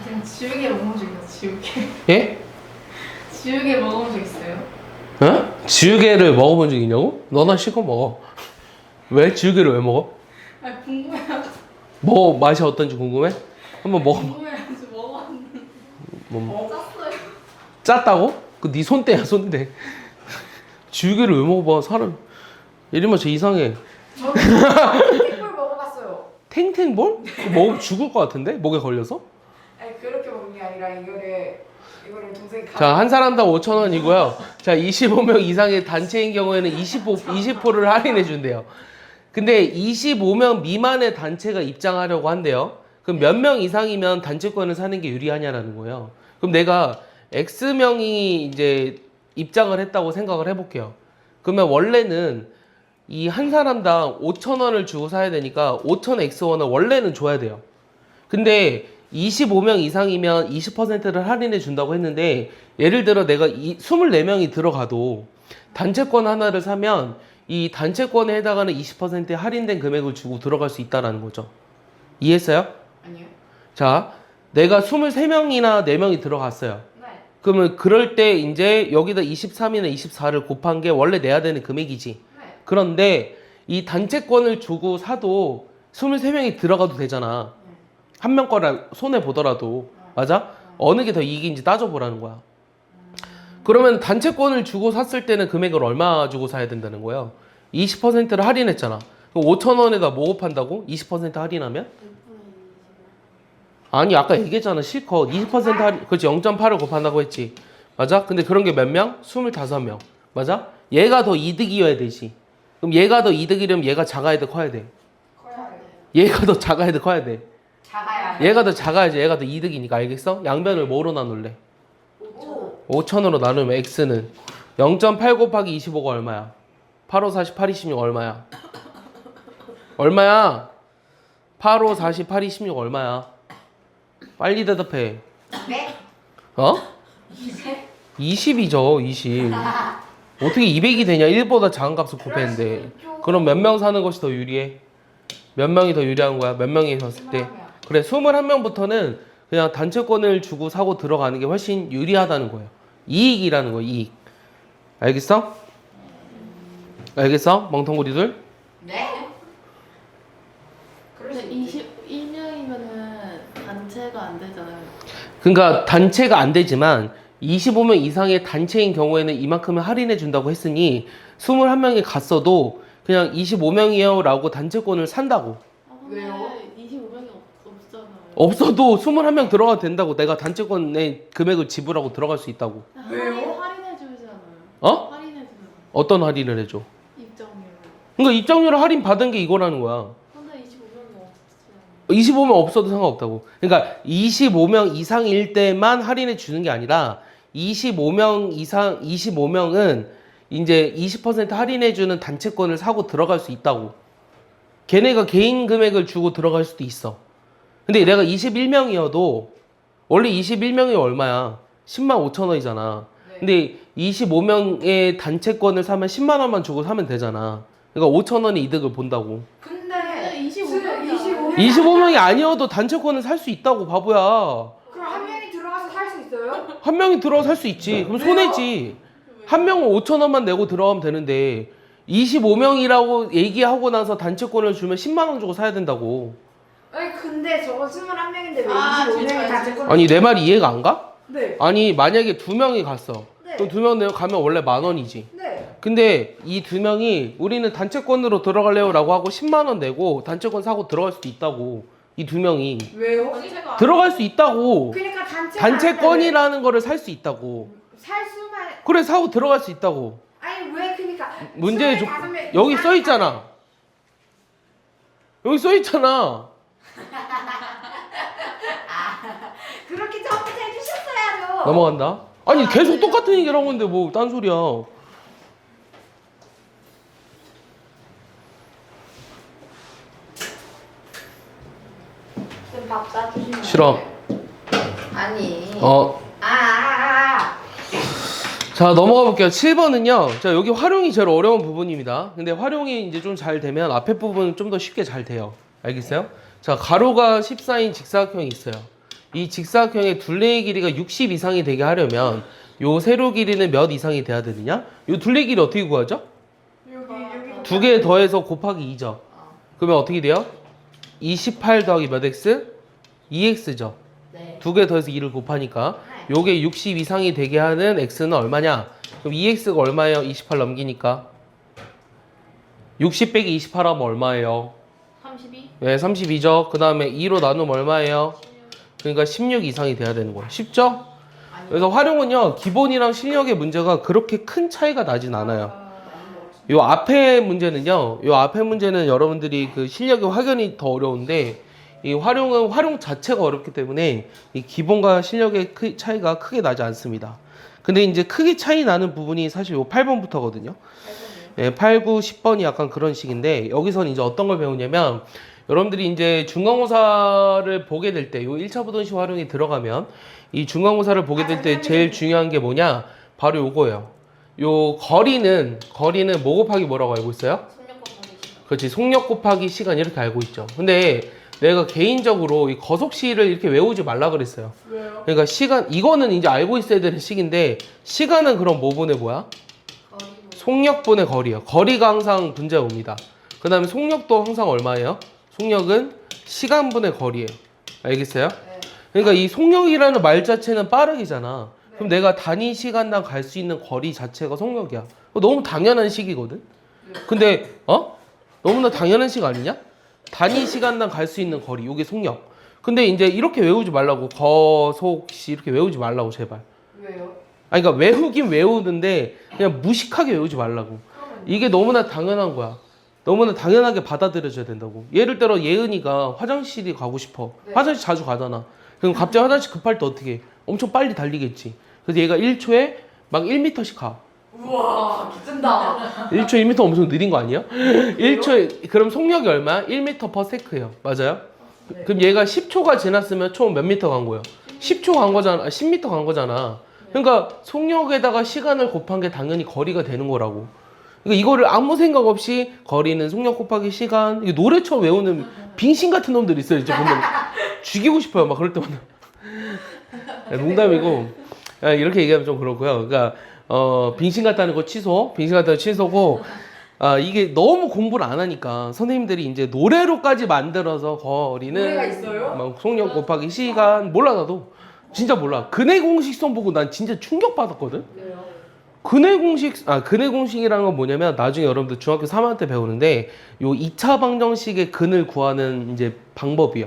A: 쌤 지우개 먹어본 적 있어요? 지우개?
B: 예?
A: 지우개 먹어본 적 있어요?
B: 어? 지우개를 먹어본 적 있냐고? 너나 실컷 먹어. 왜? 지우개를 왜 먹어?
A: 아니 궁금해가지고
B: 뭐 맛이 어떤지 궁금해? 한번 먹어.
A: 궁금해가지고 먹어봤는데
B: 뭐,
A: 짰어요.
B: 짰다고? 그 네 손대야 손대. 지우개를 왜 먹어봐 사람. 이러면 저 이상해.
C: 저는 탱탱볼 먹어봤어요.
B: 탱탱볼? 그거 먹으면 죽을 것 같은데? 목에 걸려서?
C: 아니 그렇게 먹는 게 아니라 이거를 동생이
B: 자, 한 사람당 5,000원이고요. 자, 25명 이상의 단체인 경우에는 20%를 할인해 준대요. 근데 25명 미만의 단체가 입장하려고 한대요. 그럼 몇 명 이상이면 단체권을 사는 게 유리하냐라는 거예요. 그럼 내가 X명이 이제 입장을 했다고 생각을 해볼게요. 그러면 원래는 이 한 사람당 5,000원을 주고 사야 되니까 5,000X1을 원래는 줘야 돼요. 근데 25명 이상이면 20%를 할인해 준다고 했는데 예를 들어 내가 24명이 들어가도 단체권 하나를 사면 이 단체권에 해당하는 20%의 할인된 금액을 주고 들어갈 수 있다는 거죠. 이해했어요?
C: 아니요.
B: 자, 내가 23명이나 4명이 들어갔어요.
C: 네.
B: 그러면 그럴 때 이제 여기다 23이나 24를 곱한 게 원래 내야 되는 금액이지.
C: 네.
B: 그런데 이 단체권을 주고 사도 23명이 들어가도 되잖아. 한 명 거라 손해 보더라도. 맞아? 어느 게 더 이익인지 따져보라는 거야. 그러면 단체권을 주고 샀을 때는 금액을 얼마 주고 사야 된다는 거예요? 20%를 할인했잖아. 그럼 5,000원에다 뭐 곱한다고? 20% 할인하면? 아니 아까 얘기했잖아. 실컷 20% 할인. 그렇지. 0.8을 곱한다고 했지. 맞아? 근데 그런 게 몇 명? 25명. 맞아? 얘가 더 이득이어야 되지. 그럼 얘가 더 이득이려면 얘가 작아야 돼, 커야 돼?
C: 커야 돼요.
B: 얘가 더 작아야 돼, 커야 돼?
C: 작아야 해요.
B: 얘가 더 작아야지. 얘가 더 이득이니까. 알겠어? 양변을 뭐로 나눌래? 5,000으로 나누면 x는 0.8 곱하기 25가 얼마야? 8, 5, 40, 8, 26 얼마야? 얼마야? 8, 5, 40, 8, 26 얼마야? 빨리 대답해.
C: 네?
B: 어? 20이죠, 20. 어떻게 200이 되냐? 1보다 작은 값을 곱했는데. 그럼 몇 명 사는 것이 더 유리해? 몇 명이 더 유리한 거야? 몇 명이 샀을 때? 그래, 21명부터는 그냥 단체권을 주고 사고 들어가는 게 훨씬 유리하다는 거예요. 이익이라는 거예요, 이익. 알겠어? 알겠어? 멍텅구리들?
C: 네? 그럴 수
A: 근데
C: 있지.
A: 21명이면은 단체가 안 되잖아요.
B: 그러니까 단체가 안 되지만 25명 이상의 단체인 경우에는 이만큼을 할인해 준다고 했으니 21명이 갔어도 그냥 25명이요 라고 단체권을 산다고.
A: 아, 근데
C: 왜요?
A: 25명이 없잖아요.
B: 없어도 21명 들어가도 된다고. 내가 단체권의 금액을 지불하고 들어갈 수 있다고.
C: 왜요?
A: 할인해 주잖아요.
B: 어?
A: 할인해 주잖아요.
B: 어떤 할인을 해줘?
A: 입장료.
B: 그러니까 입장료를 할인 받은 게 이거라는 거야.
A: 근데 25명이 없잖아요.
B: 25명 없어도 상관없다고. 그러니까 25명 이상일 때만 할인해 주는 게 아니라 25명 이상, 25명은 이제 20% 할인해 주는 단체권을 사고 들어갈 수 있다고. 걔네가 개인 금액을 주고 들어갈 수도 있어. 근데 내가 21명이어도 원래 21명이 얼마야? 10만 5천 원이잖아.
C: 네.
B: 근데 25명의 단체권을 사면 10만 원만 주고 사면 되잖아. 그러니까 5천 원의 이득을 본다고.
C: 근데
A: 25명이야.
B: 25명이 아니어도 단체권을 살 수 있다고, 바보야.
C: 그럼 한 명이 들어가서 살 수 있어요?
B: 한 명이 들어가 살 수 있지. 그럼 손해지. 한 명은 5천 원만 내고 들어가면 되는데 25명이라고 얘기하고 나서 단체권을 주면 10만 원 주고 사야 된다고.
C: 아니 근데 저거 21명인데 왜
A: 아,
C: 25명이
A: 진짜.
C: 단체권?
B: 아니 내 말이 이해가 안 가?
C: 네.
B: 아니 만약에 2명이 갔어.
C: 네.
B: 그럼 2명 가면 원래 10,000원이지.
C: 네.
B: 근데 이 2명이 우리는 단체권으로 들어갈래요 라고 하고 10만 원 내고 단체권 사고 들어갈 수도 있다고. 이 2명이
C: 왜요?
A: 단체가
B: 들어갈 수 있다고.
C: 그러니까
B: 단체권이라는 거를 살 수 있다고.
C: 살 수만
B: 그래, 사고 들어갈 수 있다고.
C: 아니 왜 그러니까
B: 문제의
C: 25명
B: 여기
C: 이상
B: 써 있잖아. 여기 써 있잖아.
C: 그렇게 처음부터 해주셨어야죠.
B: 넘어간다. 아니 계속 똑같은 얘기를 하고 있는데 뭐 딴소리야.
C: 밥 싸주시면
B: 싫어.
C: 아니
B: 어. 자, 넘어가 볼게요. 7번은요. 자, 여기 활용이 제일 어려운 부분입니다. 근데 활용이 이제 좀 잘 되면 앞에 부분은 좀 더 쉽게 잘 돼요. 알겠어요? 자, 가로가 14인 직사각형이 있어요. 이 직사각형의 둘레의 길이가 60 이상이 되게 하려면 요 세로 길이는 몇 이상이 돼야 되느냐? 요 둘레 길이 어떻게 구하죠?
C: 여기
B: 두 개 더해서 곱하기 2죠. 그러면 어떻게 돼요? 28 더하기 몇 x? 2x죠.
A: 네.
B: 두 개 더해서 2를 곱하니까 요게 60 이상이 되게 하는 x는 얼마냐? 그럼 2x가 얼마예요? 28 넘기니까 60 빼기 28 하면 얼마예요?
A: 32?
B: 네, 32죠. 그 다음에 2로 나누면 얼마예요? 그러니까 16 이상이 돼야 되는 거예요. 쉽죠? 그래서 활용은요, 기본이랑 실력의 문제가 그렇게 큰 차이가 나진 않아요. 요 앞에 문제는요, 요 앞에 문제는 여러분들이 그 실력의 확연히 더 어려운데, 이 활용은 활용 자체가 어렵기 때문에 이 기본과 실력의 차이가 크게 나지 않습니다. 근데 이제 크게 차이 나는 부분이 사실 요 8번부터거든요. 예, 8, 9, 10번이 약간 그런 식인데, 여기서는 이제 어떤 걸 배우냐면, 여러분들이 이제 중간고사를 보게 될 때, 요 1차 부등식 활용이 들어가면, 이 중간고사를 보게 될 때 제일 중요한 게 뭐냐? 바로 요거예요. 요 거리는 뭐 곱하기 뭐라고 알고 있어요?
A: 속력 곱하기 시간.
B: 그렇지, 속력 곱하기 시간 이렇게 알고 있죠. 근데 내가 개인적으로 이 거속시를 이렇게 외우지 말라 그랬어요.
C: 왜요?
B: 그러니까 시간, 이거는 이제 알고 있어야 되는 식인데, 시간은 그럼 뭐 분의 뭐야?
A: 거리 뭐.
B: 속력분의 거리예요. 거리가 항상 분자에 옵니다. 그 다음에 속력도 항상 얼마예요? 속력은 시간분의 거리예요. 알겠어요?
C: 네.
B: 그러니까 이 속력이라는 말 자체는 빠르기잖아. 그럼 내가 단위 시간당 갈 수 있는 거리 자체가 속력이야. 너무 당연한 식이거든. 근데 너무나 당연한 식 아니냐? 단위 시간당 갈 수 있는 거리, 이게 속력. 근데 이제 이렇게 외우지 말라고. 거속시 이렇게 외우지 말라고, 제발.
C: 왜요?
B: 아니, 그러니까 외우긴 외우는데 그냥 무식하게 외우지 말라고. 이게 너무나 당연한 거야. 너무나 당연하게 받아들여져야 된다고. 예를 들어 예은이가 화장실이 가고 싶어.
C: 네.
B: 화장실 자주 가잖아. 그럼 갑자기 화장실 급할 때 어떻게 해? 엄청 빨리 달리겠지. 그래서 얘가 1초에 막 1m씩 가.
C: 우와 기쩐다.
B: 1초에 1m 엄청 느린 거 아니야? 1초에 그럼 속력이 얼마야? 1m per sec예요. 맞아요?
C: 네.
B: 그럼 얘가 10초가 지났으면 총 몇 미터 간 거예요? 10초 간 거잖아. 10m 간 거잖아. 그러니까 속력에다가 시간을 곱한 게 당연히 거리가 되는 거라고. 그러니까 이거를 아무 생각 없이 거리는 속력 곱하기 시간, 이게 노래처럼 외우는 빙신 같은 놈들 있어요. 이제 보면 죽이고 싶어요. 막 그럴 때마다. 농담이고 이렇게 얘기하면 좀 그렇고요. 그러니까 빙신 같다는 거 취소, 빙신 같다는 거 취소고. 이게 너무 공부를 안 하니까 선생님들이 이제 노래로까지 만들어서 거리는
C: 노래가 있어요?
B: 막 속력 곱하기 시간 몰라. 나도 진짜 몰라. 근해 공식선 보고 난 진짜 충격 받았거든.
C: 왜요?
B: 근해 공식이라는 건 뭐냐면 나중에 여러분들 중학교 3학년 때 배우는데 요 2차 방정식의 근을 구하는 이제 방법이요.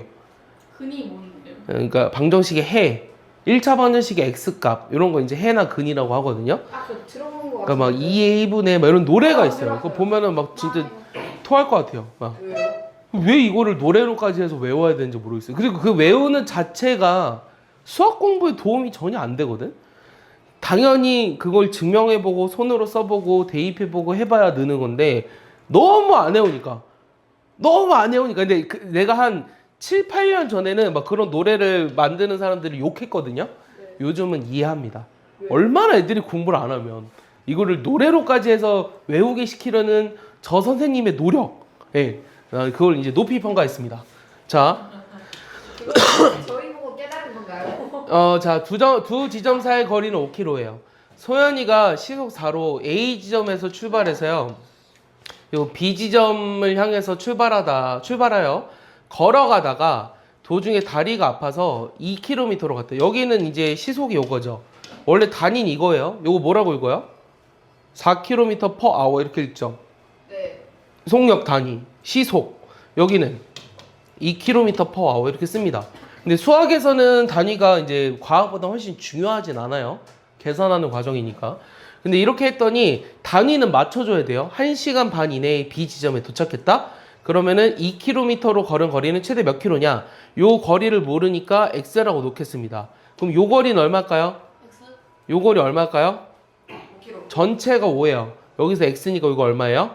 A: 근이 뭔데요?
B: 그러니까 방정식의 해, 1차 방정식의 x값 이런 거 이제 해나 근이라고 하거든요.
C: 그 들어본 거 같은데.
B: 그러니까 막 2의 1분의 막 이런 노래가 있어요. 그거 보면은 막 진짜 토할 것 같아요. 막.
C: 왜요?
B: 왜 이거를 노래로까지 해서 외워야 되는지 모르겠어요. 그리고 그 외우는 자체가 수학 공부에 도움이 전혀 안 되거든. 당연히 그걸 증명해보고 손으로 써보고 대입해보고 해봐야 느는 건데 너무 안 해오니까 근데 내가 한 7, 8년 전에는 막 그런 노래를 만드는 사람들을 욕했거든요.
C: 네.
B: 요즘은 이해합니다.
C: 왜?
B: 얼마나 애들이 공부를 안 하면 이거를 노래로까지 해서 외우게 시키려는 저 선생님의 노력, 그걸 이제 높이 평가했습니다. 자,
C: 저희 보고 깨달은 건가요?
B: 자, 두 지점 사이의 거리는 5km예요. 소연이가 시속 4로 A 지점에서 출발해서요. 요 B 지점을 향해서 출발하여 걸어가다가 도중에 다리가 아파서 2km로 갔대. 여기는 이제 시속이 요거죠. 원래 단위는 이거예요. 요거 뭐라고 읽어요? 4km per hour 이렇게 읽죠.
C: 네.
B: 속력 단위, 시속. 여기는 2km per hour 이렇게 씁니다. 근데 수학에서는 단위가 이제 과학보다 훨씬 중요하진 않아요. 계산하는 과정이니까. 근데 이렇게 했더니 단위는 맞춰줘야 돼요. 1시간 반 이내에 B 지점에 도착했다? 그러면은 2km로 걸은 거리는 최대 몇 킬로냐? 요 거리를 모르니까 x라고 놓겠습니다. 그럼 요 거리는 얼마일까요?
A: X?
B: 요 거리 얼마일까요?
C: 5kg.
B: 전체가 5예요. 여기서 x니까 이거 얼마예요?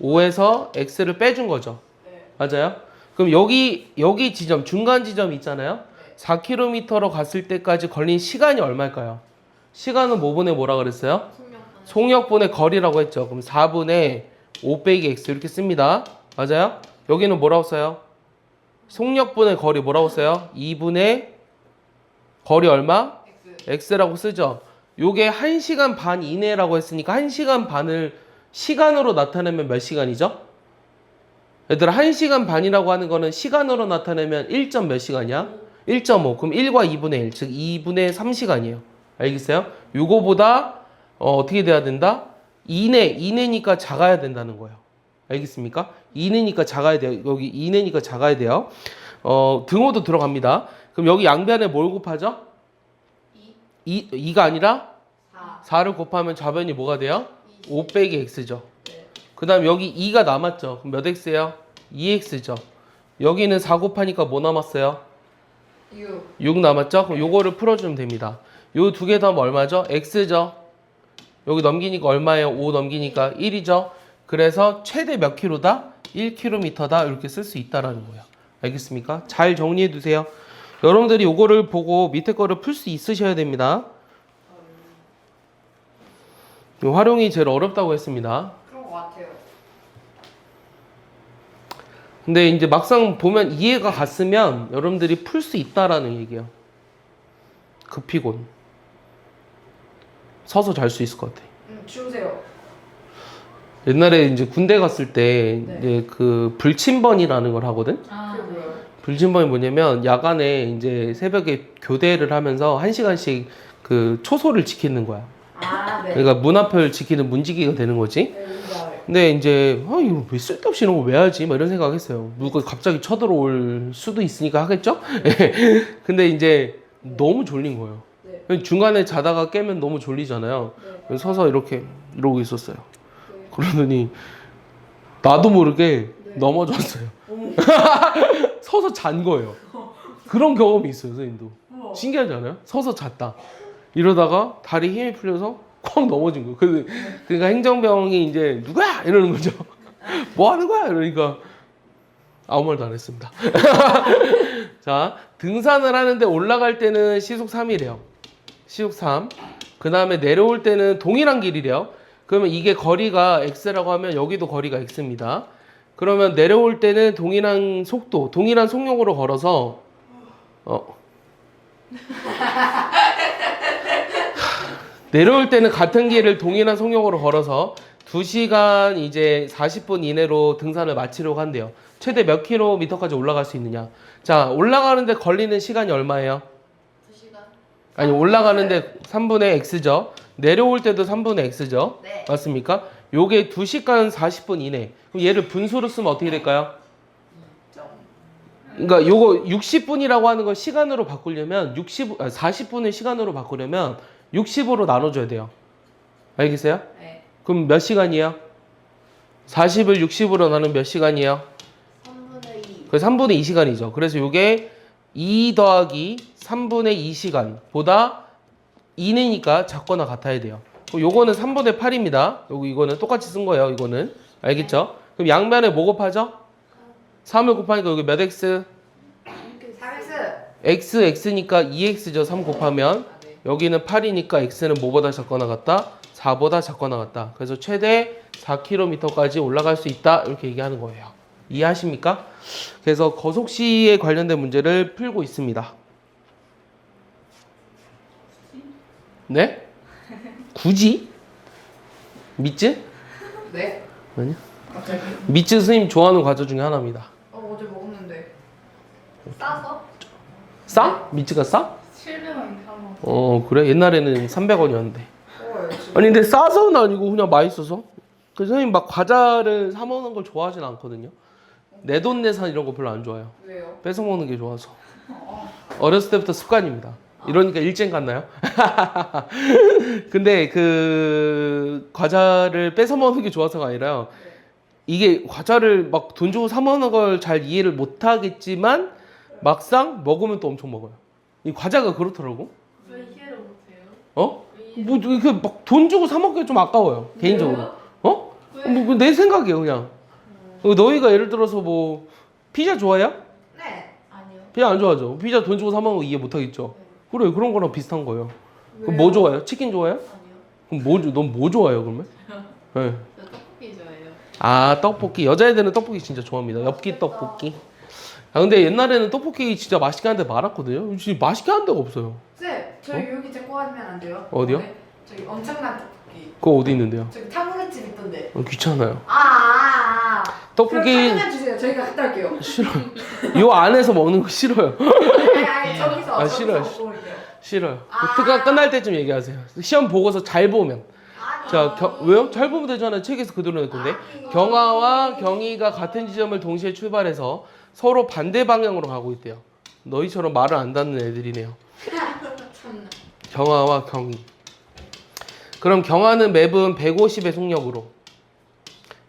B: 5에서 x를 빼준 거죠.
C: 네.
B: 맞아요? 그럼 여기 지점, 중간 지점 있잖아요? 4km로 갔을 때까지 걸린 시간이 얼마일까요? 시간은 뭐분의 뭐라 그랬어요?
A: 속력.
B: 속력분의 거리라고 했죠. 그럼 4분의 5 빼기 x 이렇게 씁니다. 맞아요? 여기는 뭐라고 써요? 속력분의 거리 뭐라고 써요? 2분의 거리 얼마?
C: X.
B: x라고 쓰죠. 요게 1시간 반 이내라고 했으니까 1시간 반을 시간으로 나타내면 몇 시간이죠? 얘들아 1시간 반이라고 하는 거는 시간으로 나타내면 1점 몇 시간이야? 1.5. 그럼 1과 2분의 1, 즉 2분의 3시간이에요. 알겠어요? 요거보다 어떻게 돼야 된다? 이내니까 작아야 된다는 거예요. 알겠습니까? 이내니까 작아야 돼요. 여기 이내니까 작아야 돼요. 등호도 들어갑니다. 그럼 여기 양변에 뭘 곱하죠? 2가 아니라 4를 곱하면 좌변이 뭐가 돼요? 5 빼기 x죠. 그 다음 여기 2가 남았죠. 그럼 몇 x예요? 2x죠. 여기는 4 곱하니까 뭐 남았어요? 6 남았죠? 그럼 요거를 풀어주면 됩니다. 요 두 개 더하면 얼마죠? x죠. 여기 넘기니까 얼마예요? 5 넘기니까 1이죠. 그래서 최대 몇 킬로다? 1km다. 이렇게 쓸 수 있다라는 거예요. 알겠습니까? 잘 정리해 두세요. 여러분들이 요거를 보고 밑에 거를 풀 수 있으셔야 됩니다. 요 활용이 제일 어렵다고 했습니다.
C: 그런 것 같아요.
B: 근데 이제 막상 보면 이해가 갔으면 여러분들이 풀 수 있다라는 얘기예요. 급히곤 서서 잘 수 있을 것 같아.
C: 주무세요.
B: 옛날에 이제 군대 갔을 때
C: 네.
B: 이제 그 불침번이라는 걸 하거든.
A: 아,
C: 그게 뭐예요?
B: 불침번이 뭐냐면 야간에 이제 새벽에 교대를 하면서 1시간씩 그 초소를 지키는 거야.
C: 아, 네.
B: 그러니까 문 앞을 지키는 문지기가 되는 거지.
C: 네, 뭔지 알아요.
B: 근데 이제 이거 왜 쓸데없이 이런 거 왜 하지? 막 이런 생각했어요. 누가 갑자기 쳐들어올 수도 있으니까 하겠죠? 근데 이제 너무 졸린 거예요.
C: 네.
B: 중간에 자다가 깨면 너무 졸리잖아요.
C: 네.
B: 그래서 서서 이렇게 이러고 있었어요.
C: 네.
B: 그러더니 나도 모르게
C: 네.
B: 넘어졌어요.
C: 어머.
B: 서서 잔 거예요. 그런 경험이 있어요, 선생님도.
C: 우와.
B: 신기하지 않아요? 서서 잤다. 이러다가 다리 힘이 풀려서 콱 넘어진 거예요. 그러니까 행정병이 이제 누구야? 이러는 거죠. 뭐 하는 거야? 이러니까 아무 말도 안 했습니다. 자, 등산을 하는데 올라갈 때는 시속 3이래요. 시속 3. 그 다음에 내려올 때는 동일한 길이래요. 그러면 이게 거리가 x라고 하면 여기도 거리가 x입니다. 그러면 내려올 때는 동일한 속도, 동일한 속력으로 걸어서 내려올 때는 같은 길을 동일한 속력으로 걸어서 2시간 이제 40분 이내로 등산을 마치려고 한대요. 최대 몇 킬로미터까지 올라갈 수 있느냐. 자, 올라가는데 걸리는 시간이 얼마예요?
A: 2시간.
B: 아니, 올라가는데 3분의 x죠. 내려올 때도 3분의 x죠.
A: 네.
B: 맞습니까? 요게 2시간 40분 이내. 그럼 얘를 분수로 쓰면 어떻게 될까요? 그러니까 요거 60분이라고 하는 걸 시간으로 바꾸려면 40분을 시간으로 바꾸려면 60으로 나눠줘야 돼요. 알겠어요?
A: 네.
B: 그럼 몇 시간이에요? 40을 60으로 나누면 몇 시간이에요?
A: 3분의 2.
B: 그래서 3분의 2시간이죠. 그래서 요게 2 더하기 3분의 2시간보다 이내니까 작거나 같아야 돼요. 그럼 요거는 3분의 8입니다. 이거는 똑같이 쓴 거예요. 이거는. 알겠죠? 그럼 양변에 뭐 곱하죠? 3을 곱하니까 여기 몇 x?
C: 3x.
B: x니까 2x죠. 3 곱하면. 여기는 8이니까 x는 뭐보다 작거나 같다? 4보다 작거나 같다. 그래서 최대 4km까지 올라갈 수 있다. 이렇게 얘기하는 거예요. 이해하십니까? 그래서 거속시에 관련된 문제를 풀고 있습니다. 네? 굳이? 믿지?
C: 네.
B: 아니요.
C: 갑자기.
B: 믿지 선생님 좋아하는 과자 중에 하나입니다.
C: 어제 먹었는데.
A: 싸서?
B: 싸? 믿지가 싸?
A: 700원인데 한 번.
B: 그래? 옛날에는 300원이었는데.
C: 지금.
B: 아니 근데 싸서는 아니고 그냥 맛있어서. 그 선생님 막 과자를 사 먹는 걸 좋아하진 않거든요. 내돈내산 이런 거 별로 안 좋아해요.
C: 왜요?
B: 뺏어 먹는 게 좋아서. 어렸을 때부터 습관입니다. 이러니까 일쟁 같나요? 근데 그 과자를 뺏어 먹는 게 좋아서가 아니라요. 이게 과자를 막 돈 주고 사 먹는 걸 잘 이해를 못 하겠지만 막상 먹으면 또 엄청 먹어요. 이 과자가 그렇더라고.
A: 왜 이해를 못해요?
B: 어?
A: 왜
B: 뭐 이렇게 막 돈 주고 사 먹기 좀 아까워요. 개인적으로. 어?
A: 왜?
B: 뭐 내 생각이에요, 그냥. 너희가 예를 들어서 뭐 피자 좋아해요?
C: 네.
A: 아니요.
B: 피자 안 좋아하죠. 피자 돈 주고 사 먹는 거 이해 못 하겠죠.
A: 네.
B: 그래, 그런 거랑 비슷한 거예요. 그럼
C: 왜요?
B: 뭐 좋아해요? 치킨 좋아해요?
A: 아니요.
B: 그럼 넌 뭐 좋아해요, 그러면? 네.
A: 저 떡볶이 좋아해요.
B: 아, 떡볶이. 여자애들은 떡볶이 진짜 좋아합니다. 엽기 떡볶이. 아, 근데 옛날에는 떡볶이 진짜 맛있게 하는 데 많았거든요. 지금 맛있게 하는 데가 없어요.
C: 쌤, 저희 여기 데리고 가면 안 돼요?
B: 어디요?
C: 네. 저기 엄청난 떡볶이.
B: 그거 어디 있는데요?
C: 저기 탕후루집 있던데.
B: 귀찮아요.
C: 떡볶이.
B: 떡볶이
C: 그럼 주세요. 저희가 갔다 올게요.
B: 싫어요. 요 안에서 먹는 거 싫어요.
C: 아니 저기서.
B: 아, 싫어요.
C: 먹고 올게요.
B: 싫어요. 특강 끝날 때쯤 얘기하세요. 시험 보고서 잘 보면. 자, 왜요? 잘 보면 되잖아요. 책에서 그대로 낼 건데. 경아와 경희가 같은 지점을 동시에 출발해서 서로 반대 방향으로 가고 있대요. 너희처럼 말을 안 듣는 애들이네요. 경아와 경희. 그럼 경아는 맵은 150의 속력으로.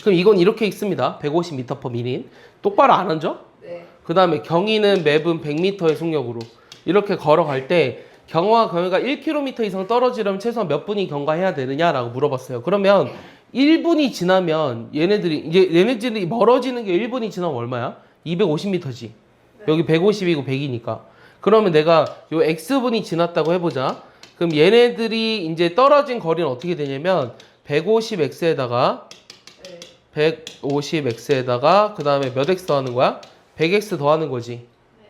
B: 그럼 이건 이렇게 읽습니다. 150m/min. 똑바로 안 앉아?
C: 네.
B: 그 다음에 경희는 맵은 100m의 속력으로. 이렇게 걸어갈 때 경화와 경희가 1km 이상 떨어지려면 최소한 몇 분이 경과해야 되느냐라고 물어봤어요. 그러면 1분이 지나면 얘네들이 멀어지는 게 1분이 지나면 얼마야? 250m지. 여기 150이고 100이니까. 그러면 내가 요 x분이 지났다고 해보자. 그럼 얘네들이 이제 떨어진 거리는 어떻게 되냐면 150x에다가 150x에다가 그 다음에 몇 x 더하는 거야? 100x 더하는 거지.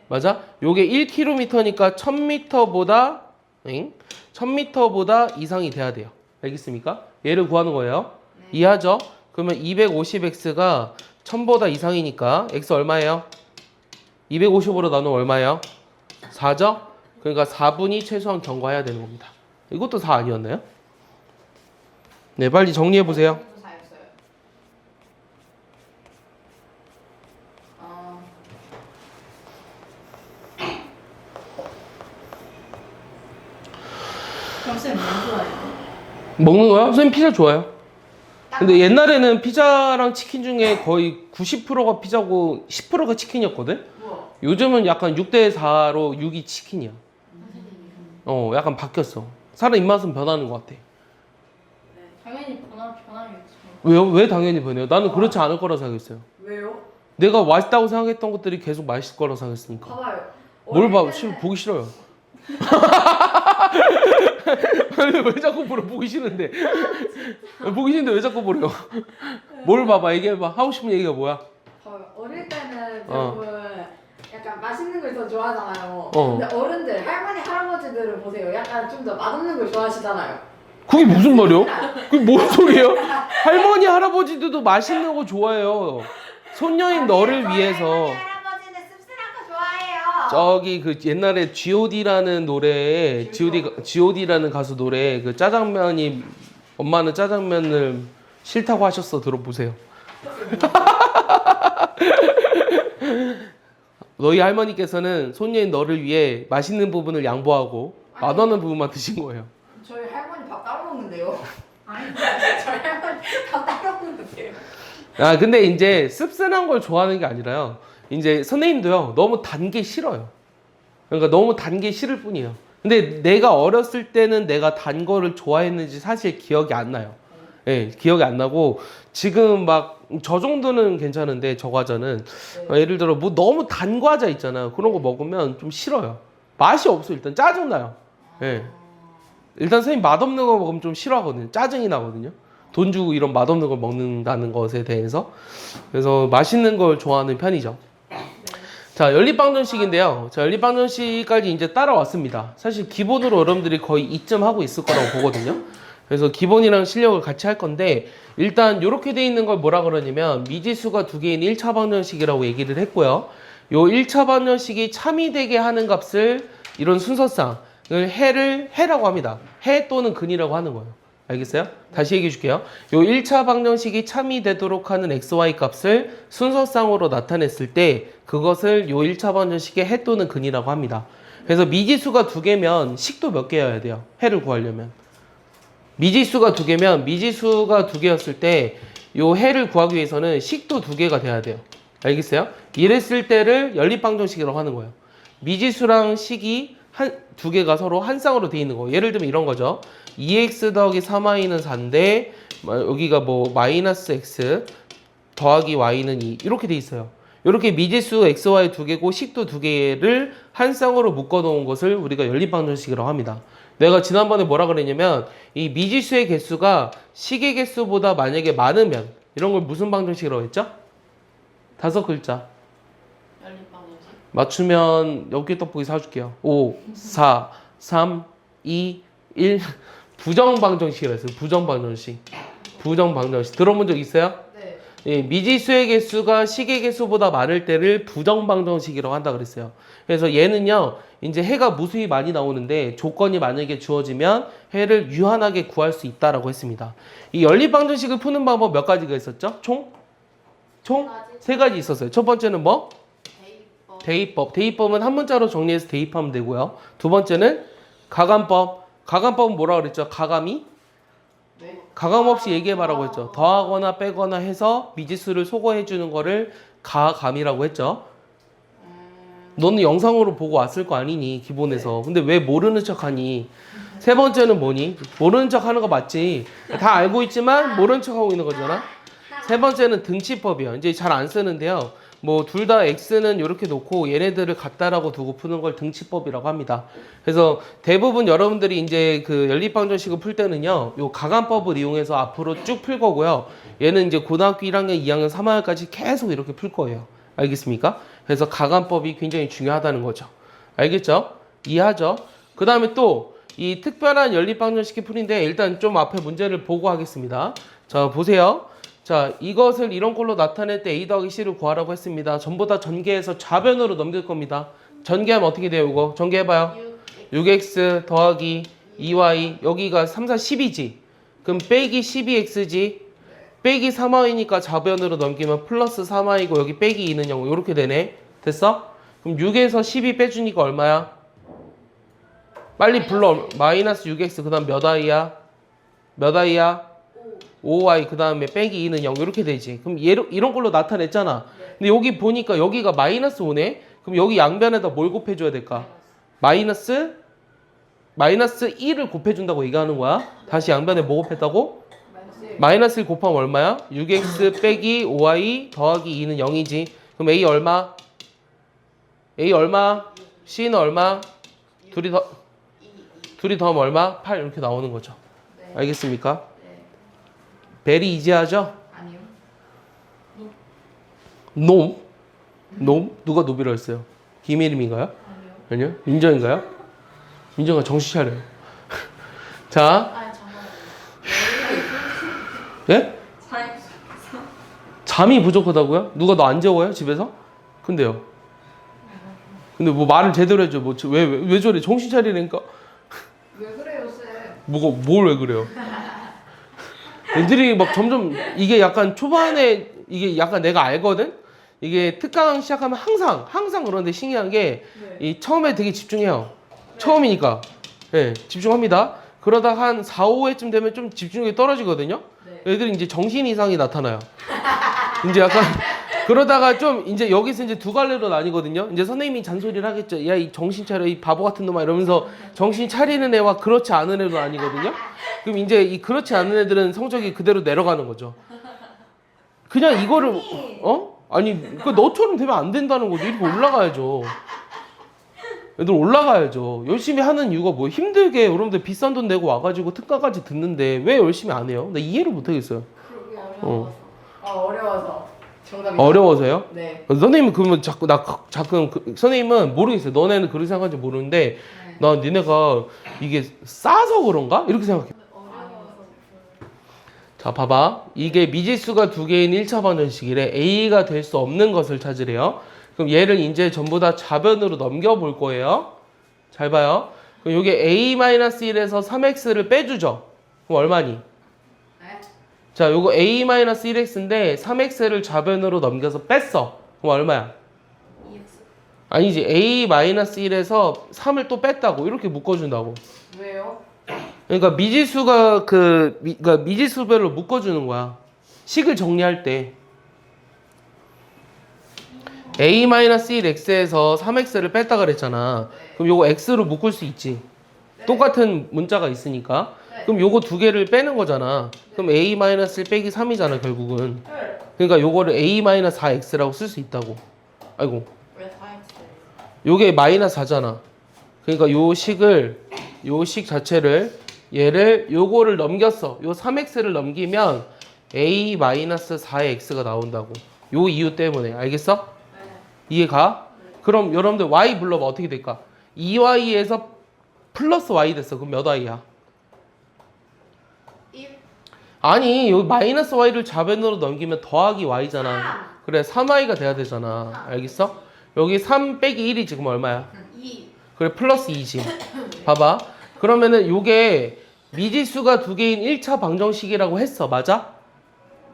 B: 맞아? 요게 1km니까 1000m보다 1000m보다 이상이 돼야 돼요. 알겠습니까? 얘를 구하는 거예요. 이해하죠? 그러면 250x가 1000보다 이상이니까 x 얼마예요? 250으로 나누면 얼마예요? 4죠? 그러니까 4분이 최소한 경과해야 되는 겁니다. 이것도 4 아니었나요? 네, 빨리 정리해 보세요.
A: 그럼 쌤 뭐 좋아해요?
B: 먹는 거야? 선생님 피자 좋아요. 근데 옛날에는 피자랑 치킨 중에 거의 90%가 피자고 10%가 치킨이었거든?
C: 우와.
B: 요즘은 약간 6대4로 6이 치킨이야. 약간 바뀌었어. 사람 입맛은 변하는 것 같아.
A: 당연히 변하겠죠.
B: 왜요? 왜 당연히 변해요? 나는 그렇지 않을 거라 생각했어요.
C: 왜요?
B: 내가 맛있다고 생각했던 것들이 계속 맛있을 거라 생각했으니까.
C: 봐봐요.
B: 뭘 봐?
C: 어릴 때는
B: 보기 싫어요. 아니, 왜 자꾸 보러? 보기 싫은데. 보기 싫은데 왜 자꾸 보래요? 뭘 봐봐? 얘기해봐. 하고 싶은 얘기가 뭐야?
C: 봐봐요. 어릴 때는 대부분 약간 맛있는 걸 더 좋아하잖아요.
B: 어.
C: 근데 어른들, 할머니, 할아버지들을 보세요. 약간 좀 더 맛없는 걸 좋아하시잖아요.
B: 그게 무슨 말이야? 그게 뭔 소리예요? 할머니, 할아버지들도 맛있는 거 좋아해요. 손녀인 너를 위해서.
C: 할아버지는 씁쓸한 거 좋아해요.
B: 저기 그 옛날에 G.O.D라는 노래에 G.O.D라는 가수 노래 그 짜장면이 엄마는 짜장면을 싫다고 하셨어. 들어보세요. 너희 할머니께서는 손녀인 너를 위해 맛있는 부분을 양보하고 맛없는 부분만 드신 거예요.
C: 저희 할머니 밥 따로 먹는데요.
A: 아니,
C: 저희 할머니 밥 따로 먹는데요.
B: 아 근데 이제 씁쓸한 걸 좋아하는 게 아니라요. 이제 선생님도요 너무 단 게 싫어요. 그러니까 너무 단 게 싫을 뿐이에요. 근데 내가 어렸을 때는 내가 단 거를 좋아했는지 사실 기억이 안 나요. 예, 기억이 안 나고 지금 막 저 정도는 괜찮은데 저 과자는 예를 들어 뭐 너무 단 과자 있잖아요. 그런 거 먹으면 좀 싫어요. 맛이 없어. 일단 짜증 나요. 예. 일단 선생님 맛없는 거 먹으면 좀 싫어하거든요. 짜증이 나거든요. 돈 주고 이런 맛없는 걸 먹는다는 것에 대해서. 그래서 맛있는 걸 좋아하는 편이죠. 자, 연립방정식인데요. 자, 연립방정식까지 이제 따라왔습니다. 사실 기본으로 여러분들이 거의 이쯤 하고 있을 거라고 보거든요. 그래서 기본이랑 실력을 같이 할 건데 일단 이렇게 돼 있는 걸 뭐라 그러냐면 미지수가 두 개인 1차 방정식이라고 얘기를 했고요. 요 1차 방정식이 참이 되게 하는 값을 이런 순서상을 해라고 합니다. 해 또는 근이라고 하는 거예요. 알겠어요? 다시 얘기해 줄게요. 요 1차 방정식이 참이 되도록 하는 xy 값을 순서상으로 나타냈을 때 그것을 요 1차 방정식의 해 또는 근이라고 합니다. 그래서 미지수가 두 개면 식도 몇 개여야 돼요? 해를 구하려면. 미지수가 두 개면 미지수가 두 개였을 때 요 해를 구하기 위해서는 식도 두 개가 돼야 돼요. 알겠어요? 이랬을 때를 연립방정식이라고 하는 거예요. 미지수랑 식이 두 개가 서로 한 쌍으로 돼 있는 거. 예를 들면 이런 거죠. 2x 더하기 3y는 4인데 여기가 뭐 마이너스 x 더하기 y는 2 이렇게 돼 있어요. 이렇게 미지수 xy 두 개고 식도 두 개를 한 쌍으로 묶어 놓은 것을 우리가 연립방정식이라고 합니다. 내가 지난번에 뭐라 그랬냐면 이 미지수의 개수가 식의 개수보다 만약에 많으면 이런 걸 무슨 방정식이라고 했죠? 5글자.
A: 연립방정식.
B: 맞추면 엽기 떡볶이 사줄게요. 5, 4, 3, 2, 1 부정방정식이라 했어요. 부정방정식. 부정방정식. 들어본 적 있어요?
C: 네.
B: 예, 미지수의 개수가 식의 개수보다 많을 때를 부정방정식이라고 한다 그랬어요. 그래서 얘는요, 이제 해가 무수히 많이 나오는데 조건이 만약에 주어지면 해를 유한하게 구할 수 있다라고 했습니다. 이 연립방정식을 푸는 방법 몇 가지가 있었죠? 총 3가지 있었어요. 첫 번째는 뭐? 대입법. 대입법은 한 문자로 정리해서 대입하면 되고요. 두 번째는 가감법. 가감법은 뭐라 그랬죠? 가감이?
C: 네.
B: 가감 없이 얘기해봐라고 했죠. 더하거나 빼거나 해서 미지수를 소거해 주는 거를 가감이라고 했죠. 너는 영상으로 보고 왔을 거 아니니 기본에서. 근데 왜 모르는 척하니? 세 번째는 뭐니? 모르는 척하는 거 맞지? 다 알고 있지만 모르는 척하고 있는 거잖아. 세 번째는 등치법이요. 이제 잘 안 쓰는데요. 뭐 둘 다 x는 이렇게 놓고 얘네들을 같다라고 두고 푸는 걸 등치법이라고 합니다. 그래서 대부분 여러분들이 이제 그 연립방정식을 풀 때는요, 요 가감법을 이용해서 앞으로 쭉 풀 거고요. 얘는 이제 고등학교 1학년, 2학년, 3학년까지 계속 이렇게 풀 거예요. 알겠습니까? 그래서 가감법이 굉장히 중요하다는 거죠. 알겠죠? 이해하죠? 그 다음에 또 이 특별한 연립방정식의 풀인데 일단 좀 앞에 문제를 보고 하겠습니다. 자, 보세요. 자, 이것을 이런 꼴로 나타낼 때 a 더하기 c를 구하라고 했습니다. 전부 다 전개해서 좌변으로 넘길 겁니다. 전개하면 어떻게 돼요, 이거? 전개해봐요. 6x 더하기 2y, 여기가 3, 4, 10이지. 그럼 빼기 12x지. 빼기 3y니까 좌변으로 넘기면 플러스 3y고 여기 빼기 2는 0. 이렇게 되네. 됐어? 그럼 6에서 12 빼주니까 얼마야? 빨리 불러. 마이너스 6x, 그 다음 몇 y야? 몇 y야? 5y, 그 다음에 빼기 2는 0. 이렇게 되지. 그럼 이런 걸로 나타냈잖아. 근데 여기 보니까 여기가 마이너스 5네? 그럼 여기 양변에다 뭘 곱해줘야 될까? 마이너스 1을 곱해준다고 얘기하는 거야. 다시 양변에 뭐 곱했다고? 마이너스 1 곱하면 얼마야? 6x 빼기 5y 더하기 2는 0이지. 그럼 a 얼마? a 얼마? c는 얼마? 둘이 더하면 얼마? 8 이렇게 나오는 거죠.
C: 네.
B: 알겠습니까?
C: 네.
B: 베리 이지하죠?
C: 아니요.
B: 놈? 놈? 누가 노비라 했어요? 김혜림인가요?
C: 아니요.
B: 아니요? 민정인가요? 민정아 정신 차려요. 자,
A: 아 잠깐만.
B: 예? 잠이 부족하다고요? 누가 너 안 재워요? 집에서? 근데요? 근데 뭐 말을 제대로 해줘. 뭐 왜 저래? 정신 차리니까.
C: 왜 그래요, 쌤?
B: 뭐가 뭘 왜 그래요? 애들이 막 점점 이게 약간 초반에 이게 약간 내가 알거든. 이게 특강 시작하면 항상 그런데 신기한 게 이 처음에 되게 집중해요. 처음이니까 예, 집중합니다. 그러다 한 4, 5회쯤 되면 좀 집중력이 떨어지거든요. 애들이 이제 정신 이상이 나타나요. 이제 약간 그러다가 좀 이제 여기서 이제 두 갈래로 나뉘거든요. 이제 선생님이 잔소리를 하겠죠. 야, 이 정신 차려, 이 바보 같은 놈아 이러면서 정신 차리는 애와 그렇지 않은 애로 나뉘거든요. 그럼 이제 이 그렇지 않은 애들은 성적이 그대로 내려가는 거죠. 그냥 이거를 아니 그 너처럼 되면 안 된다는 거죠. 이렇게 올라가야죠. 애들 올라가야죠. 열심히 하는 이유가 뭐 힘들게 여러분들 비싼 돈 내고 와가지고 특가까지 듣는데 왜 열심히 안 해요? 나 이해를 못 하겠어요.
C: 어려워서. 정답이
B: 어려워서요?
C: 네.
B: 선생님은 그러면 자꾸 선생님은 모르겠어요. 너네는 그렇게 생각하는지 모르는데 나 니네가 이게 싸서 그런가? 이렇게 생각해. 자, 봐봐. 이게 미지수가 두 개인 1차 방정식이래. a가 될 수 없는 것을 찾으래요. 그럼 얘를 이제 전부 다 좌변으로 넘겨볼 거예요. 잘 봐요. 그럼 이게 a-1에서 3x를 빼주죠. 그럼 얼마니?
C: 네?
B: 자, 요거 a-1x인데 3x를 좌변으로 넘겨서 뺐어. 그럼 얼마야?
A: 2x.
B: 아니지. a-1에서 3을 또 뺐다고. 이렇게 묶어준다고.
C: 왜요?
B: 그러니까 미지수가 그러니까 미지수별로 묶어주는 거야. 식을 정리할 때. a-1x에서 3x를 뺐다 그랬잖아. 그럼 요거 x로 묶을 수 있지. 똑같은 문자가 있으니까. 그럼 요거 두 개를 빼는 거잖아. 그럼 a-1 빼기 3이잖아, 결국은. 그러니까 요거를 a-4x라고 쓸 수 있다고. 아이고.
C: 왜 4x?
B: 요게 마이너스 4잖아. 그러니까 요 식 자체를 얘를 요거를 넘겼어. 요 3x를 넘기면 a-4의 x가 나온다고. 요 이유 때문에. 알겠어? 이해가? 그럼 여러분들 y 불러봐. 어떻게 될까? 2y에서 플러스 y 됐어. 그럼 몇 y야? 아니 여기 마이너스 y를 좌변으로 넘기면 더하기 y잖아. 그래 3y가 돼야 되잖아. 알겠어? 여기 3 빼기 1이 지금 얼마야?
A: 2.
B: 그래 플러스 2지. 봐봐. 그러면은 요게 미지수가 두 개인 1차 방정식이라고 했어. 맞아?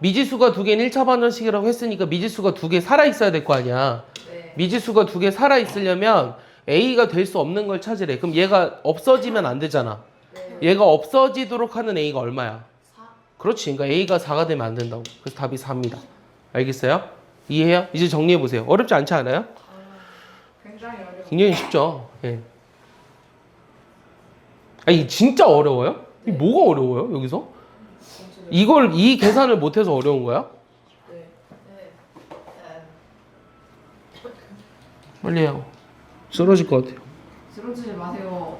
B: 미지수가 두 개인 1차 방정식이라고 했으니까 미지수가 두 개 살아있어야 될 거 아니야.
C: 네.
B: 미지수가 두 개 살아있으려면 a가 될 수 없는 걸 찾으래. 그럼 얘가 없어지면 안 되잖아.
C: 네.
B: 얘가 없어지도록 하는 a가 얼마야?
A: 4.
B: 그렇지. 그러니까 a가 4가 되면 안 된다고. 그래서 답이 4입니다. 알겠어요? 이해해요? 이제 정리해보세요. 어렵지 않지 않아요?
C: 굉장히 어려워.
B: 굉장히 쉽죠. 예. 아니 진짜 어려워요? 이 뭐가 어려워요 여기서? 이걸 이 계산을 못해서 어려운 거야?
C: 네.
A: 네.
B: 빨리 해요. 쓰러질 것 같아요.
C: 쓰러지지 마세요.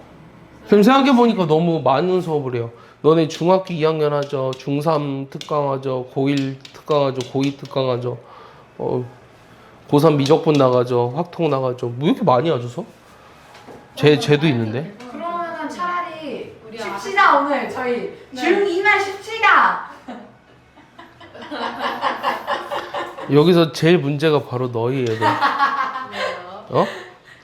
B: 지금 생각해보니까 너무 많은 수업을 해요. 너네 중학교 2학년 하죠. 중3 특강하죠. 고1 특강하죠. 고2 특강하죠. 고3 미적분 나가죠. 확통 나가죠. 뭐 이렇게 많이 하죠 수업? 쟤도 있는데.
C: 그러면은 차라리
A: 우리
C: 쉽시다 오늘 저희
A: 네.
C: 중2만 쉽시다.
B: 여기서 제일 문제가 바로 너희 애들. 어?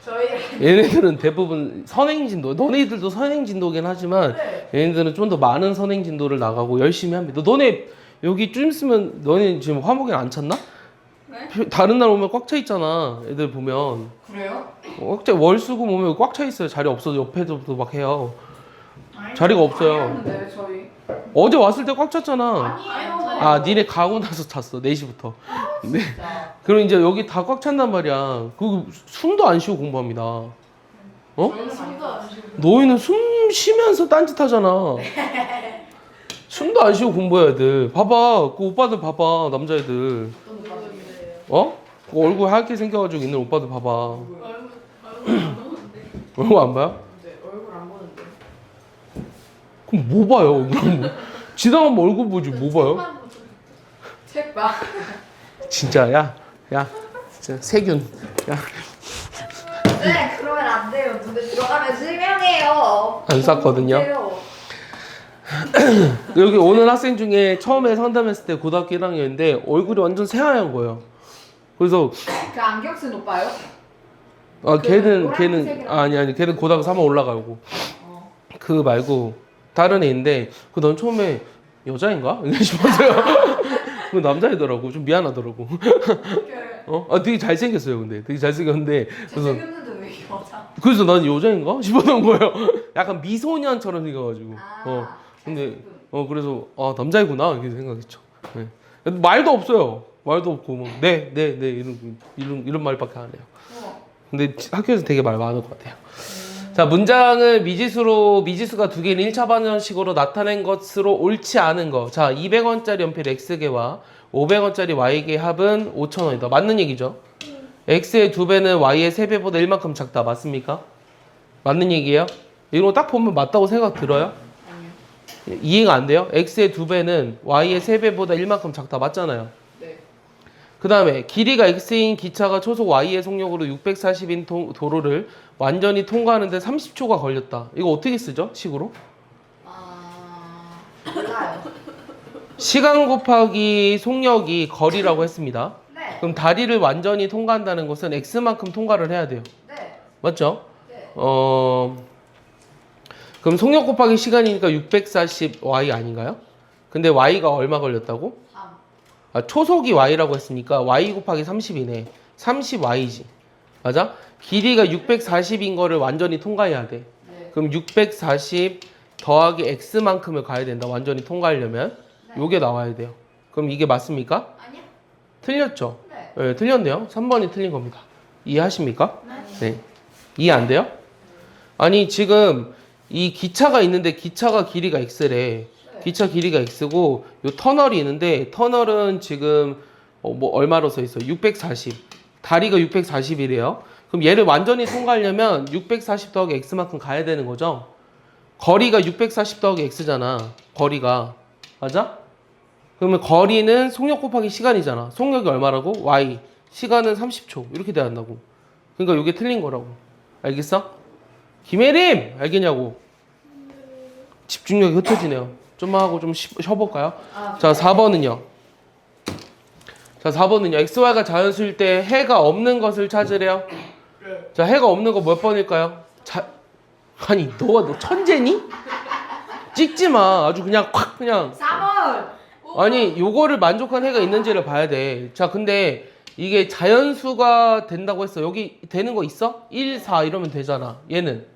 C: 저희
B: 얘네들은 대부분 선행진도, 너네들도 선행진도긴 하지만
C: 네.
B: 얘네들은 좀 더 많은 선행진도를 나가고 열심히 합니다. 너네 여기 좀 있으면 너네 지금 화목에 안 찼나?
A: 네?
B: 다른 날 오면 꽉 차 있잖아. 애들 보면
C: 그래요?
B: 월 수금 오면 꽉 차 있어요. 자리 없어서 옆에도 막 해요. 자리가 없어요.
C: 아니었는데 저희.
B: 어제 왔을 때 꽉 찼잖아.
C: 아니에요.
B: 아, 니네 가고 나서 찼어. 4시부터. 네.
C: 진짜.
B: 그럼 이제 여기 다 꽉 찼단 말이야. 그 숨도 안 쉬고 공부합니다. 어?
C: 저희는
A: 숨도 안 쉬고.
B: 너희는 숨 쉬면서 딴짓 하잖아. 숨도 안 쉬고 공부해야 돼. 봐봐. 그 오빠들 봐봐. 남자애들. 어? 그 얼굴 하얗게 생겨가지고 있는 오빠들 봐봐.
A: 얼굴 안 보는데.
B: 얼굴 안 봐요?
C: 네, 얼굴 안 보는데.
B: 그럼 뭐 봐요? 얼굴 뭐. 지나가면 얼굴 보지 뭐 봐요?
C: 책 봐.
B: 진짜 야 진짜 세균 야 안
C: 네, 그러면 안 돼요. 눈에 들어가면 실명해요.
B: 쌌거든요. 여기 오는 학생 중에 처음에 상담했을 때 고등학교 1학년인데 얼굴이 완전 새하얀 거예요. 그래서
C: 그 안경 쓴 오빠요?
B: 걔는
C: 노란색이랑-
B: 아니 걔는 고등학교 3학 올라가고
C: 어.
B: 그 말고 다른 애인데 넌 처음에 여자인가? 이렇게 싶었어요. 그 남자애더라고. 좀 미안하더라고. 되게 잘생겼어요. 근데 되게 잘생겼는데 그래서
C: 잘생겼는데 왜 여자?
B: 그래서 난 여자인가 싶었던 거예요. 약간 미소년처럼 생겨가지고. 근데 그래서 남자이구나 이렇게 생각했죠. 네. 근데 말도 없어요. 말도 없고 뭐 네 이런 말밖에 안 해요. 근데 학교에서 되게 말 많을 것 같아요. 자, 문장을 미지수가 두 개인 1차 방정식으로 나타낸 것으로 옳지 않은 거. 자, 200원짜리 연필 X개와 500원짜리 Y개 합은 5,000원이다. 맞는 얘기죠? X의 2배는 Y의 3배보다 1만큼 작다. 맞습니까? 맞는 얘기예요? 이런 거 딱 보면 맞다고 생각 들어요?
C: 아니요.
B: 이해가 안 돼요? X의 2배는 Y의 3배보다 1만큼 작다. 맞잖아요.
C: 네.
B: 그 다음에 길이가 X인 기차가 초속 Y의 속력으로 640인 도로를 완전히 통과하는데 30초가 걸렸다. 이거 어떻게 쓰죠? 식으로?
C: 몰라요.
B: 시간 곱하기 속력이 거리라고 했습니다.
C: 네.
B: 그럼 다리를 완전히 통과한다는 것은 X만큼 통과를 해야 돼요.
C: 네.
B: 맞죠?
C: 네.
B: 그럼 속력 곱하기 시간이니까 640Y 아닌가요? 근데 Y가 얼마 걸렸다고?
C: 3.
B: 초속이 Y라고 했으니까 Y 곱하기 30이네. 30Y지. 맞아? 길이가 640인 거를 완전히 통과해야 돼.
C: 네.
B: 그럼 640 더하기 X만큼을 가야 된다. 완전히 통과하려면.
C: 네.
B: 요게 나와야 돼요. 그럼 이게 맞습니까?
C: 아니요.
B: 틀렸죠?
C: 네.
B: 네, 틀렸네요. 3번이 틀린 겁니다. 이해하십니까?
C: 네.
B: 네. 이해 안 돼요? 아니, 지금 이 기차가 있는데 기차가 길이가 X래. 기차 길이가 X고 요 터널이 있는데 터널은 지금 뭐 얼마로 써 있어요? 640. 다리가 640이래요. 그럼 얘를 완전히 통과하려면 640 더하기 X만큼 가야 되는 거죠? 거리가 640 더하기 X잖아. 거리가. 맞아? 그러면 거리는 속력 곱하기 시간이잖아. 속력이 얼마라고? Y. 시간은 30초. 이렇게 돼야 한다고. 그러니까 이게 틀린 거라고. 알겠어? 김혜림! 알겠냐고? 집중력이 흩어지네요. 좀만 하고 좀 쉬어볼까요? 자, 4번은요. 자, 4번은요. XY가 자연수일 때 해가 없는 것을 찾으래요. 자, 해가 없는 거 몇 번일까요? 아니, 너 천재니? 찍지 마. 아주 그냥 콱 그냥.
C: 4번.
B: 아니, 요거를 만족한 해가 있는지를 봐야 돼. 자, 근데 이게 자연수가 된다고 했어. 여기 되는 거 있어? 1, 4 이러면 되잖아. 얘는.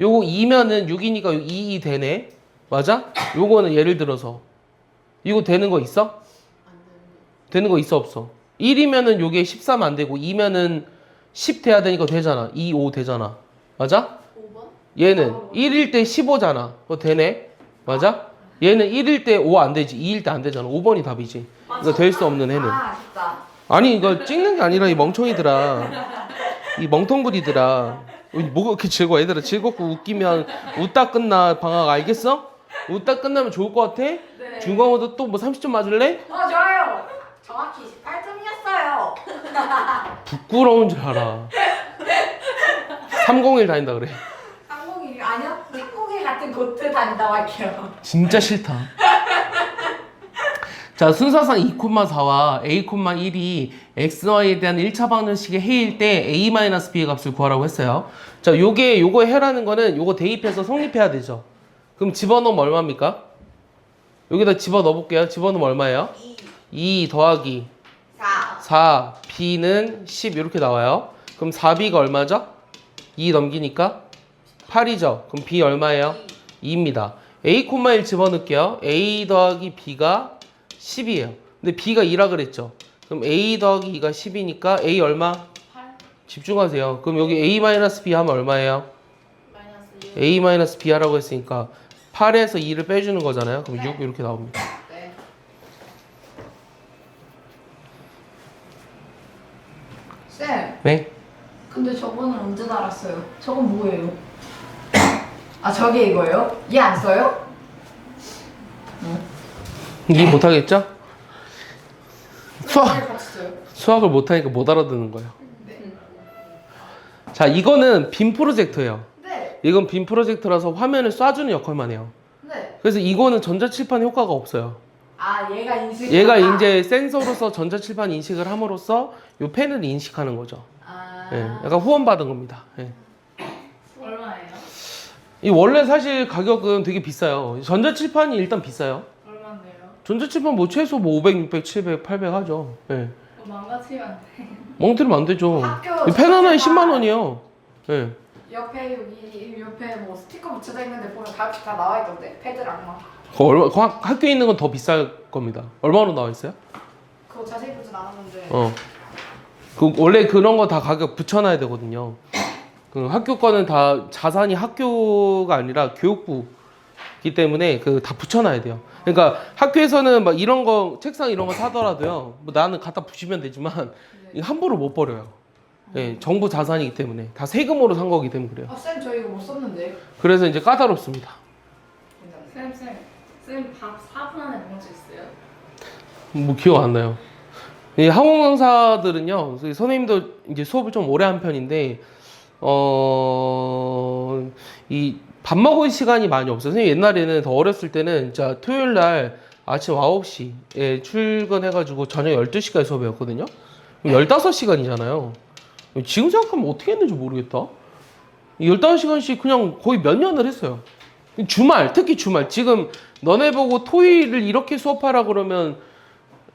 B: 요거 2면은 6이니까 2 되네. 맞아? 요거는 예를 들어서 이거 되는 거 있어? 되는 거 있어 없어? 1이면은 요게 13 안 되고 2면은 10 돼야 되니까 되잖아. 2, 5 되잖아. 맞아?
A: 5번?
B: 얘는 1일 때 15잖아. 그거 되네. 맞아? 얘는 1일 때 5 안 되지. 2일 때 안 되잖아. 5번이 답이지. 이거 될 수 없는 해는.
C: 아쉽다.
B: 아니 이거 찍는 게 아니라 이 멍청이들아. 이 멍텅구리들아. 뭐가 그렇게 즐거워? 얘들아 즐겁고 웃기면 웃다 끝나. 방학 알겠어? 웃다 끝나면 좋을 것 같아? 중간고사 또 뭐 30점 맞을래?
C: 좋아요. 정확히 28점이었어요.
B: 부끄러운 줄 알아. 301 다닌다 그래.
C: 301이 아니요. 탁구기 같은 고트 다닌다고 할게요.
B: 진짜 싫다. 자, 순서상 2,4와 a,1이 xy에 대한 1차 방정식의 해일 때 a-b의 값을 구하라고 했어요. 자, 요거 해라는 거는 요거 대입해서 성립해야 되죠. 그럼 집어넣으면 얼마입니까? 여기다 집어넣어 볼게요. 집어넣으면 얼마예요? 2 더하기 4 b는 10 이렇게 나와요. 그럼 4b가 얼마죠? 2 넘기니까 8이죠. 그럼 b 얼마예요? 2입니다. a,1 집어넣을게요. a 더하기 b가 10이에요. 근데 b가 2라 그랬죠. 그럼 a 더하기 2가 10이니까 a 얼마?
A: 8
B: 집중하세요. 그럼 여기 a-b 하면 얼마예요?
A: 마이너스 6
B: a-b 하라고 했으니까 8에서 2를 빼주는 거잖아요. 그럼 6 이렇게 나옵니다.
C: 네. 쌤,
B: 네?
C: 근데 저거는 언제 달았어요? 저건 뭐예요? 아, 저게 이거예요? 얘 안 써요?
B: 이해 못하겠죠?
C: 네, 같이 써요.
B: 수학을 못하니까 못 알아듣는 거예요.
C: 네.
B: 자, 이거는 빔 프로젝터예요.
C: 네.
B: 이건 빔 프로젝터라서 화면을 쏴주는 역할만 해요.
C: 네.
B: 그래서 이거는 전자칠판 효과가 없어요.
C: 아, 얘가 인식.
B: 얘가 이제 센서로서 전자칠판 인식을 함으로써 이 펜을 인식하는 거죠.
C: 아.
B: 예, 약간 후원받은 겁니다. 예.
A: 얼마예요?
B: 이 원래 사실 가격은 되게 비싸요. 전자칠판이 일단 비싸요.
A: 얼마인데요?
B: 전자칠판 뭐 최소 뭐 500, 600, 700, 800 하죠. 예.
A: 망가뜨리면 안 돼.
B: 멍들면 안 되죠.
C: 학교
B: 이 펜 하나에
C: 전자칠판
B: 10만 원이에요. 예.
C: 옆에 여기 옆에 뭐 스티커 붙여져 있는데 보면 다 나와 있던데 패드랑 막.
B: 학교에 있는 건 더 비쌀 겁니다. 얼마로 나와 있어요?
C: 그거 자세히 보진 않았는데.
B: 원래 그런 거 다 가격 붙여놔야 되거든요. 그 학교 거는 다 자산이 학교가 아니라 교육부이기 때문에 그 다 붙여놔야 돼요. 그러니까 학교에서는 막 이런 거 책상 이런 거 사더라도요. 뭐 나는 갖다 붙이면 되지만 이거 함부로 못 버려요. 예, 정부 자산이기 때문에 다 세금으로 산 거기 때문에 그래요.
C: 아, 쌤 저 이거 못 썼는데.
B: 그래서 이제 까다롭습니다.
A: 쌤 밥 4분 안에 먹을 수 있어요?
B: 뭐 기억 안 나요. 이 학원 강사들은요, 선생님도 이제 수업을 좀 오래 한 편인데, 이 밥 먹을 시간이 많이 없어요. 선생님 옛날에는 더 어렸을 때는 진짜 토요일 날 아침 9시에 출근해가지고 저녁 12시까지 수업이었거든요. 15시간이잖아요. 지금 생각하면 어떻게 했는지 모르겠다. 15시간씩 그냥 거의 몇 년을 했어요. 주말, 특히 주말. 지금 너네 보고 토요일을 이렇게 수업하라 그러면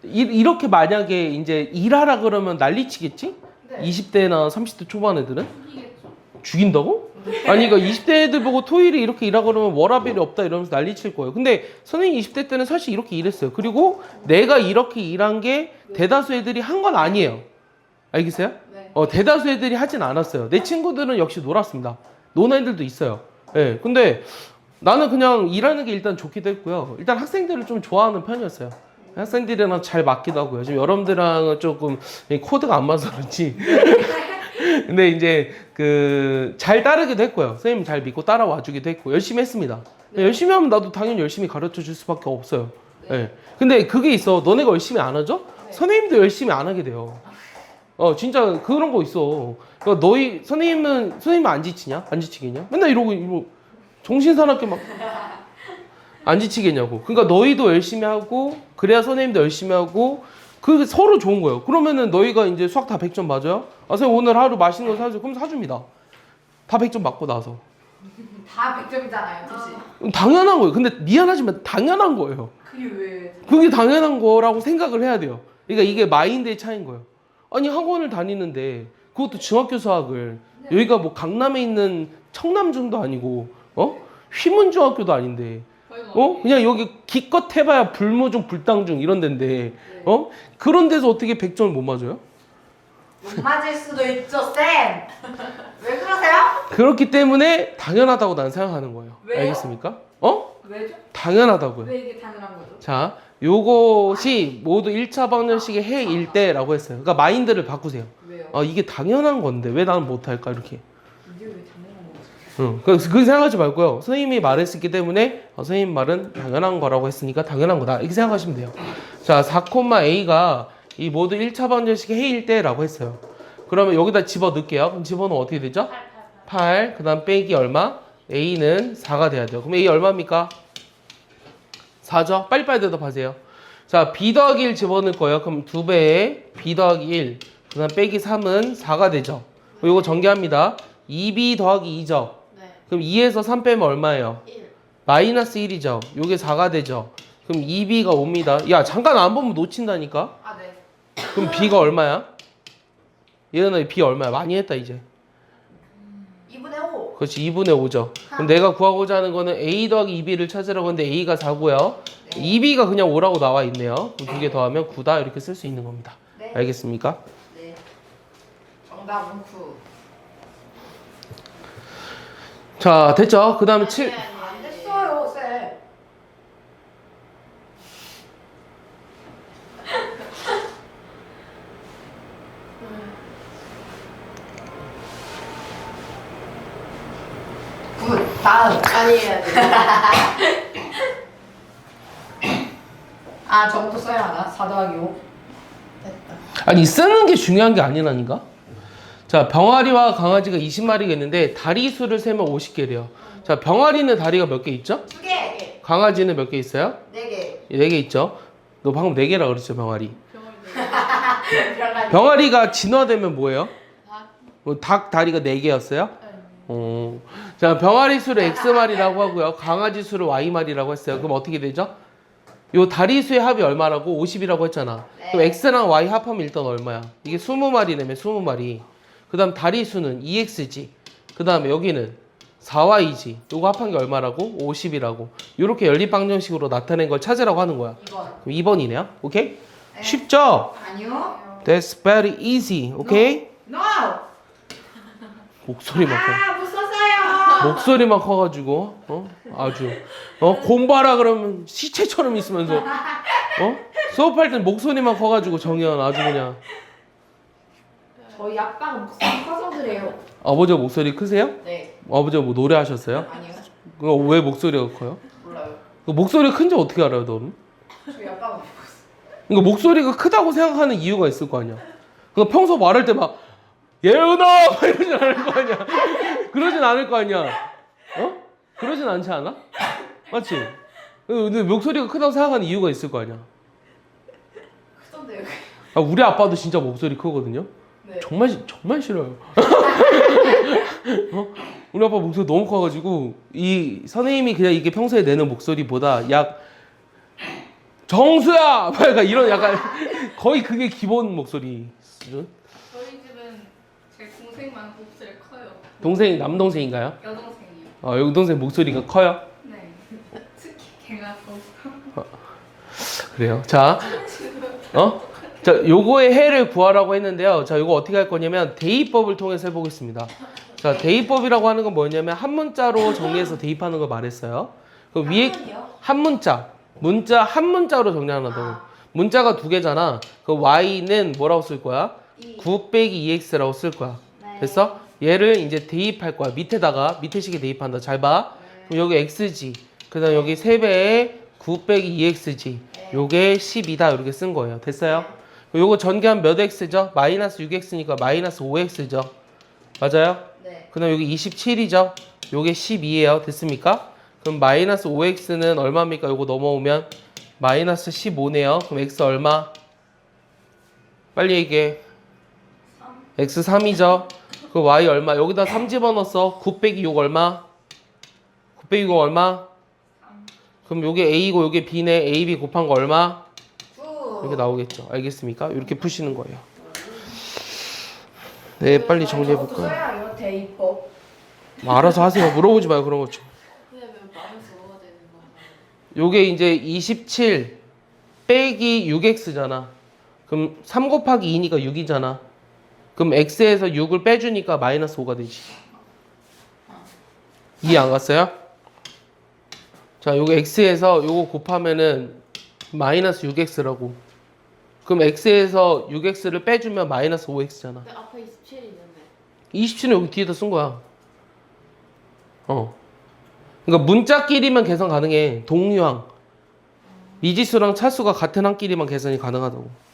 B: 이렇게 만약에 이제 일하라 그러면 난리치겠지?
C: 네.
B: 20대나 30대 초반 애들은?
A: 이기겠죠.
B: 죽인다고? 아니, 그러니까 20대 애들 보고 토요일에 이렇게 일하라 그러면 워라벨이 없다 이러면서 난리칠 거예요. 근데 선생님 20대 때는 사실 이렇게 일했어요. 그리고 내가 이렇게 일한 게 대다수 애들이 한 건 아니에요. 알겠어요?
C: 네.
B: 대다수 애들이 하진 않았어요. 내 친구들은 역시 놀았습니다. 노는 애들도 있어요. 예. 근데 나는 그냥 일하는 게 일단 좋기도 했고요. 일단 학생들을 좀 좋아하는 편이었어요. 학생들이랑 잘 맞기도 하고요. 지금 여러분들랑은 조금 코드가 안 맞아서 그렇지. 근데 이제 잘 따르기도 했고요. 선생님 잘 믿고 따라와 주기도 했고 열심히 했습니다. 열심히 하면 나도 당연히 열심히 가르쳐 줄 수밖에 없어요. 예. 근데 그게 있어. 너네가 열심히 안 하죠? 선생님도 열심히 안 하게 돼요. 진짜 그런 거 있어. 그러니까 선생님은 안 지치냐? 안 지치겠냐? 맨날 이러고 정신사납게 막. 안 지치겠냐고. 그러니까 너희도 열심히 하고 그래야 선생님도 열심히 하고 그게 서로 좋은 거예요. 그러면은 너희가 이제 수학 다 100점 맞아요? 아 선생님 오늘 하루 맛있는 거 사주세요. 그럼 사줍니다. 다 100점 맞고 나서.
C: 다 100점이잖아요, 그치?
B: 당연한 거예요. 근데 미안하지만 당연한 거예요.
C: 그게 왜?
B: 그게 당연한 거라고 생각을 해야 돼요. 그러니까 이게 마인드의 차이인 거예요. 아니 학원을 다니는데 그것도 중학교 수학을 여기가 뭐 강남에 있는 청남중도 아니고 휘문중학교도 아닌데 그냥 여기 기껏 해봐야 불모중 불당중 이런 데인데 그런 데서 어떻게 100점을 못 맞아요?
C: 못 맞을 수도 있죠, 쌤. 왜 그러세요?
B: 그렇기 때문에 당연하다고 나는 생각하는 거예요.
C: 왜요?
B: 알겠습니까?
C: 왜죠?
B: 당연하다고요.
C: 왜 이게 당연한 거죠?
B: 자, 요것이 모두 1차 방정식의 해일 때라고 했어요. 그러니까 마인드를 바꾸세요.
C: 왜요?
B: 이게 당연한 건데 왜 나는 못할까 이렇게.
C: 이게 왜 당연한 거죠?
B: 그렇게 생각하지 말고요. 선생님이 말했기 때문에 선생님 말은 당연한 거라고 했으니까 당연한 거다. 이렇게 생각하시면 돼요. 자, 4,A가 이 모두 1차 방정식의 해일 때라고 했어요. 그러면 여기다 집어넣을게요. 그럼 집어넣으면 어떻게 되죠? 8. 그 다음 빼기 얼마? A는 4가 돼야 돼요. 그럼 A 얼마입니까? 4죠? 빨리빨리 대답하세요. 자, B 더하기 1 집어넣을 거예요. 그럼 2배에 B 더하기 1. 그 다음 빼기 3은 4가 되죠. 이거 전개합니다. 2B 더하기 2죠.
A: 네.
B: 그럼 2에서 3 빼면 얼마예요?
A: 1.
B: 마이너스 1이죠. 요게 4가 되죠. 그럼 2B가 5입니다. 야, 잠깐 안 보면 놓친다니까?
C: 아, 네.
B: 그럼 B가 얼마야? 얘는 B 얼마야? 많이 했다, 이제.
C: 2분의 5.
B: 그렇지, 2분의 5죠. 그럼 내가 구하고자 하는 거는 A 더하기 2B를 찾으라고 했는데 A가 4고요.
C: 네.
B: 2B가 그냥 5라고 나와 있네요. 두 개 더하면 9다 이렇게 쓸 수 있는 겁니다.
C: 네.
B: 알겠습니까?
C: 네. 정답은 9.
B: 자, 됐죠? 그 다음에 7.
C: 안 됐어요, 쌤. 굿. 다음.
A: 아니에요.
C: 아, 저것도 써야 하나? 4 더하기 5.
A: 됐다.
B: 아니, 쓰는 게 중요한 게 아니라니까? 자, 병아리와 강아지가 20마리가 있는데 다리 수를 세면 50개래요. 자, 병아리는 다리가 몇 개 있죠?
C: 2개.
B: 강아지는 몇 개 있어요?
C: 4개.
B: 4개 있죠? 너 방금 4개라 그랬죠, 병아리.
A: 병원에
B: 병아리가 진화되면 뭐예요?
A: 닭.
B: 닭 다리가 4개였어요? 자, 병아리 수를 X마리라고 하고요. 강아지 수를 Y마리라고 했어요. 그럼 어떻게 되죠? 요 다리 수의 합이 얼마라고? 50이라고 했잖아.
C: 네.
B: 그럼 X랑 Y 합하면 일단 얼마야? 이게 20마리라며 20마리. 그 다음 다리 수는 2X지. 그 다음에 여기는 4Y지. 요거 합한 게 얼마라고? 50이라고. 요렇게 연립방정식으로 나타낸 걸 찾으라고 하는 거야.
C: 2번.
B: 그럼 2번이네요. 오케이?
C: 네.
B: 쉽죠?
C: 아니요.
B: That's very easy. 오케이?
C: No.
B: 목소리만 커.
C: 아, 못 썼어요.
B: 목소리만 커가지고 아주 공부하라 그러면 시체처럼 있으면서 수업할 땐 목소리만 커가지고 정연 아주 그냥.
C: 저희 아빠가 목소리 커서 그래요.
B: 아버지가 목소리 크세요?
C: 네.
B: 아버지가 뭐 노래하셨어요?
C: 아니요.
B: 그럼 왜 목소리가 커요?
C: 몰라요.
B: 그 목소리가 큰지 어떻게 알아요, 너는?
C: 저희 아빠가 보고 있어요.
B: 그러니까 목소리가 크다고 생각하는 이유가 있을 거 아니야. 그러니까 평소 말할 때 막 예은아 막 이러진 않을 거 아니야. 그러진 않을 거 아니야. 그러진 않지 않아? 맞지? 근데 목소리가 크다고 생각하는 이유가 있을 거 아니야.
C: 크던데요.
B: 우리 아빠도 진짜 목소리 크거든요.
C: 네.
B: 정말 싫어요. 우리 아빠 목소리 너무 커가지고 이 선생님이 그냥 이게 평소에 내는 목소리보다 약 정수야! 약간 이런 약간 거의 그게 기본 목소리 수준.
A: 저희 집은 제 동생만 목소리가 커요.
B: 동생 남동생인가요?
A: 여동생이요.
B: 여동생 목소리가 커요?
A: 네. 특히 걔가 더.
B: 그래요. 자, 자, 요거의 해를 구하라고 했는데요. 자, 요거 어떻게 할 거냐면 대입법을 통해서 해보겠습니다. 자, 대입법이라고 하는 건 뭐냐면 한 문자로 정리해서 대입하는 걸 말했어요. 그 위에 한 문자, 한 문자로 정리하는다고. 문자가 2개잖아. 그 y는 뭐라고 쓸 거야? 9 빼기 2x라고 쓸 거야. 됐어? 얘를 이제 대입할 거야. 밑에 식에 대입한다. 잘 봐. 그럼 여기 x지. 그 다음 여기 3배에 9 빼기 2x지. 요게 10이다. 이렇게 쓴 거예요. 됐어요? 요거 전개하면 몇 x죠? 마이너스 6x니까 마이너스 5x죠. 맞아요?
C: 네.
B: 그 다음 여기 27이죠? 요게 12예요. 됐습니까? 그 그럼 마이너스 5x는 얼마입니까? 요거 넘어오면 마이너스 15네요. 그럼 x 얼마? 빨리 얘기해. x 3이죠. 그 y 얼마? 여기다 3 집어넣었어. 9 빼기 6 얼마? 9 빼기 6 얼마? 그럼 요게 a고 요게 b네. a, b 곱한 거 얼마? 이렇게 나오겠죠. 알겠습니까? 이렇게 푸시는 거예요. 네, 빨리 정리해볼까요?
C: 써야요 대입법.
B: 알아서 하세요. 물어보지 마요. 그런 거 좀.
A: 근데 왜 마이너스 5가 되는 거야?
B: 요게 이제 27 빼기 6x잖아. 그럼 3 곱하기 2니까 6이잖아. 그럼 x에서 6을 빼주니까 마이너스 5가 되지. 이해 안 갔어요? 자, 요거 x에서 요거 곱하면은 마이너스 6x라고. 그럼 x에서 6x를 빼주면 마이너스 5x잖아.
A: 근데 앞에 27이 있는데.
B: 27은 여기 뒤에다 쓴 거야. 그러니까 문자끼리만 계산 가능해. 동류항. 미지수랑 차수가 같은 항끼리만 계산이 가능하다고.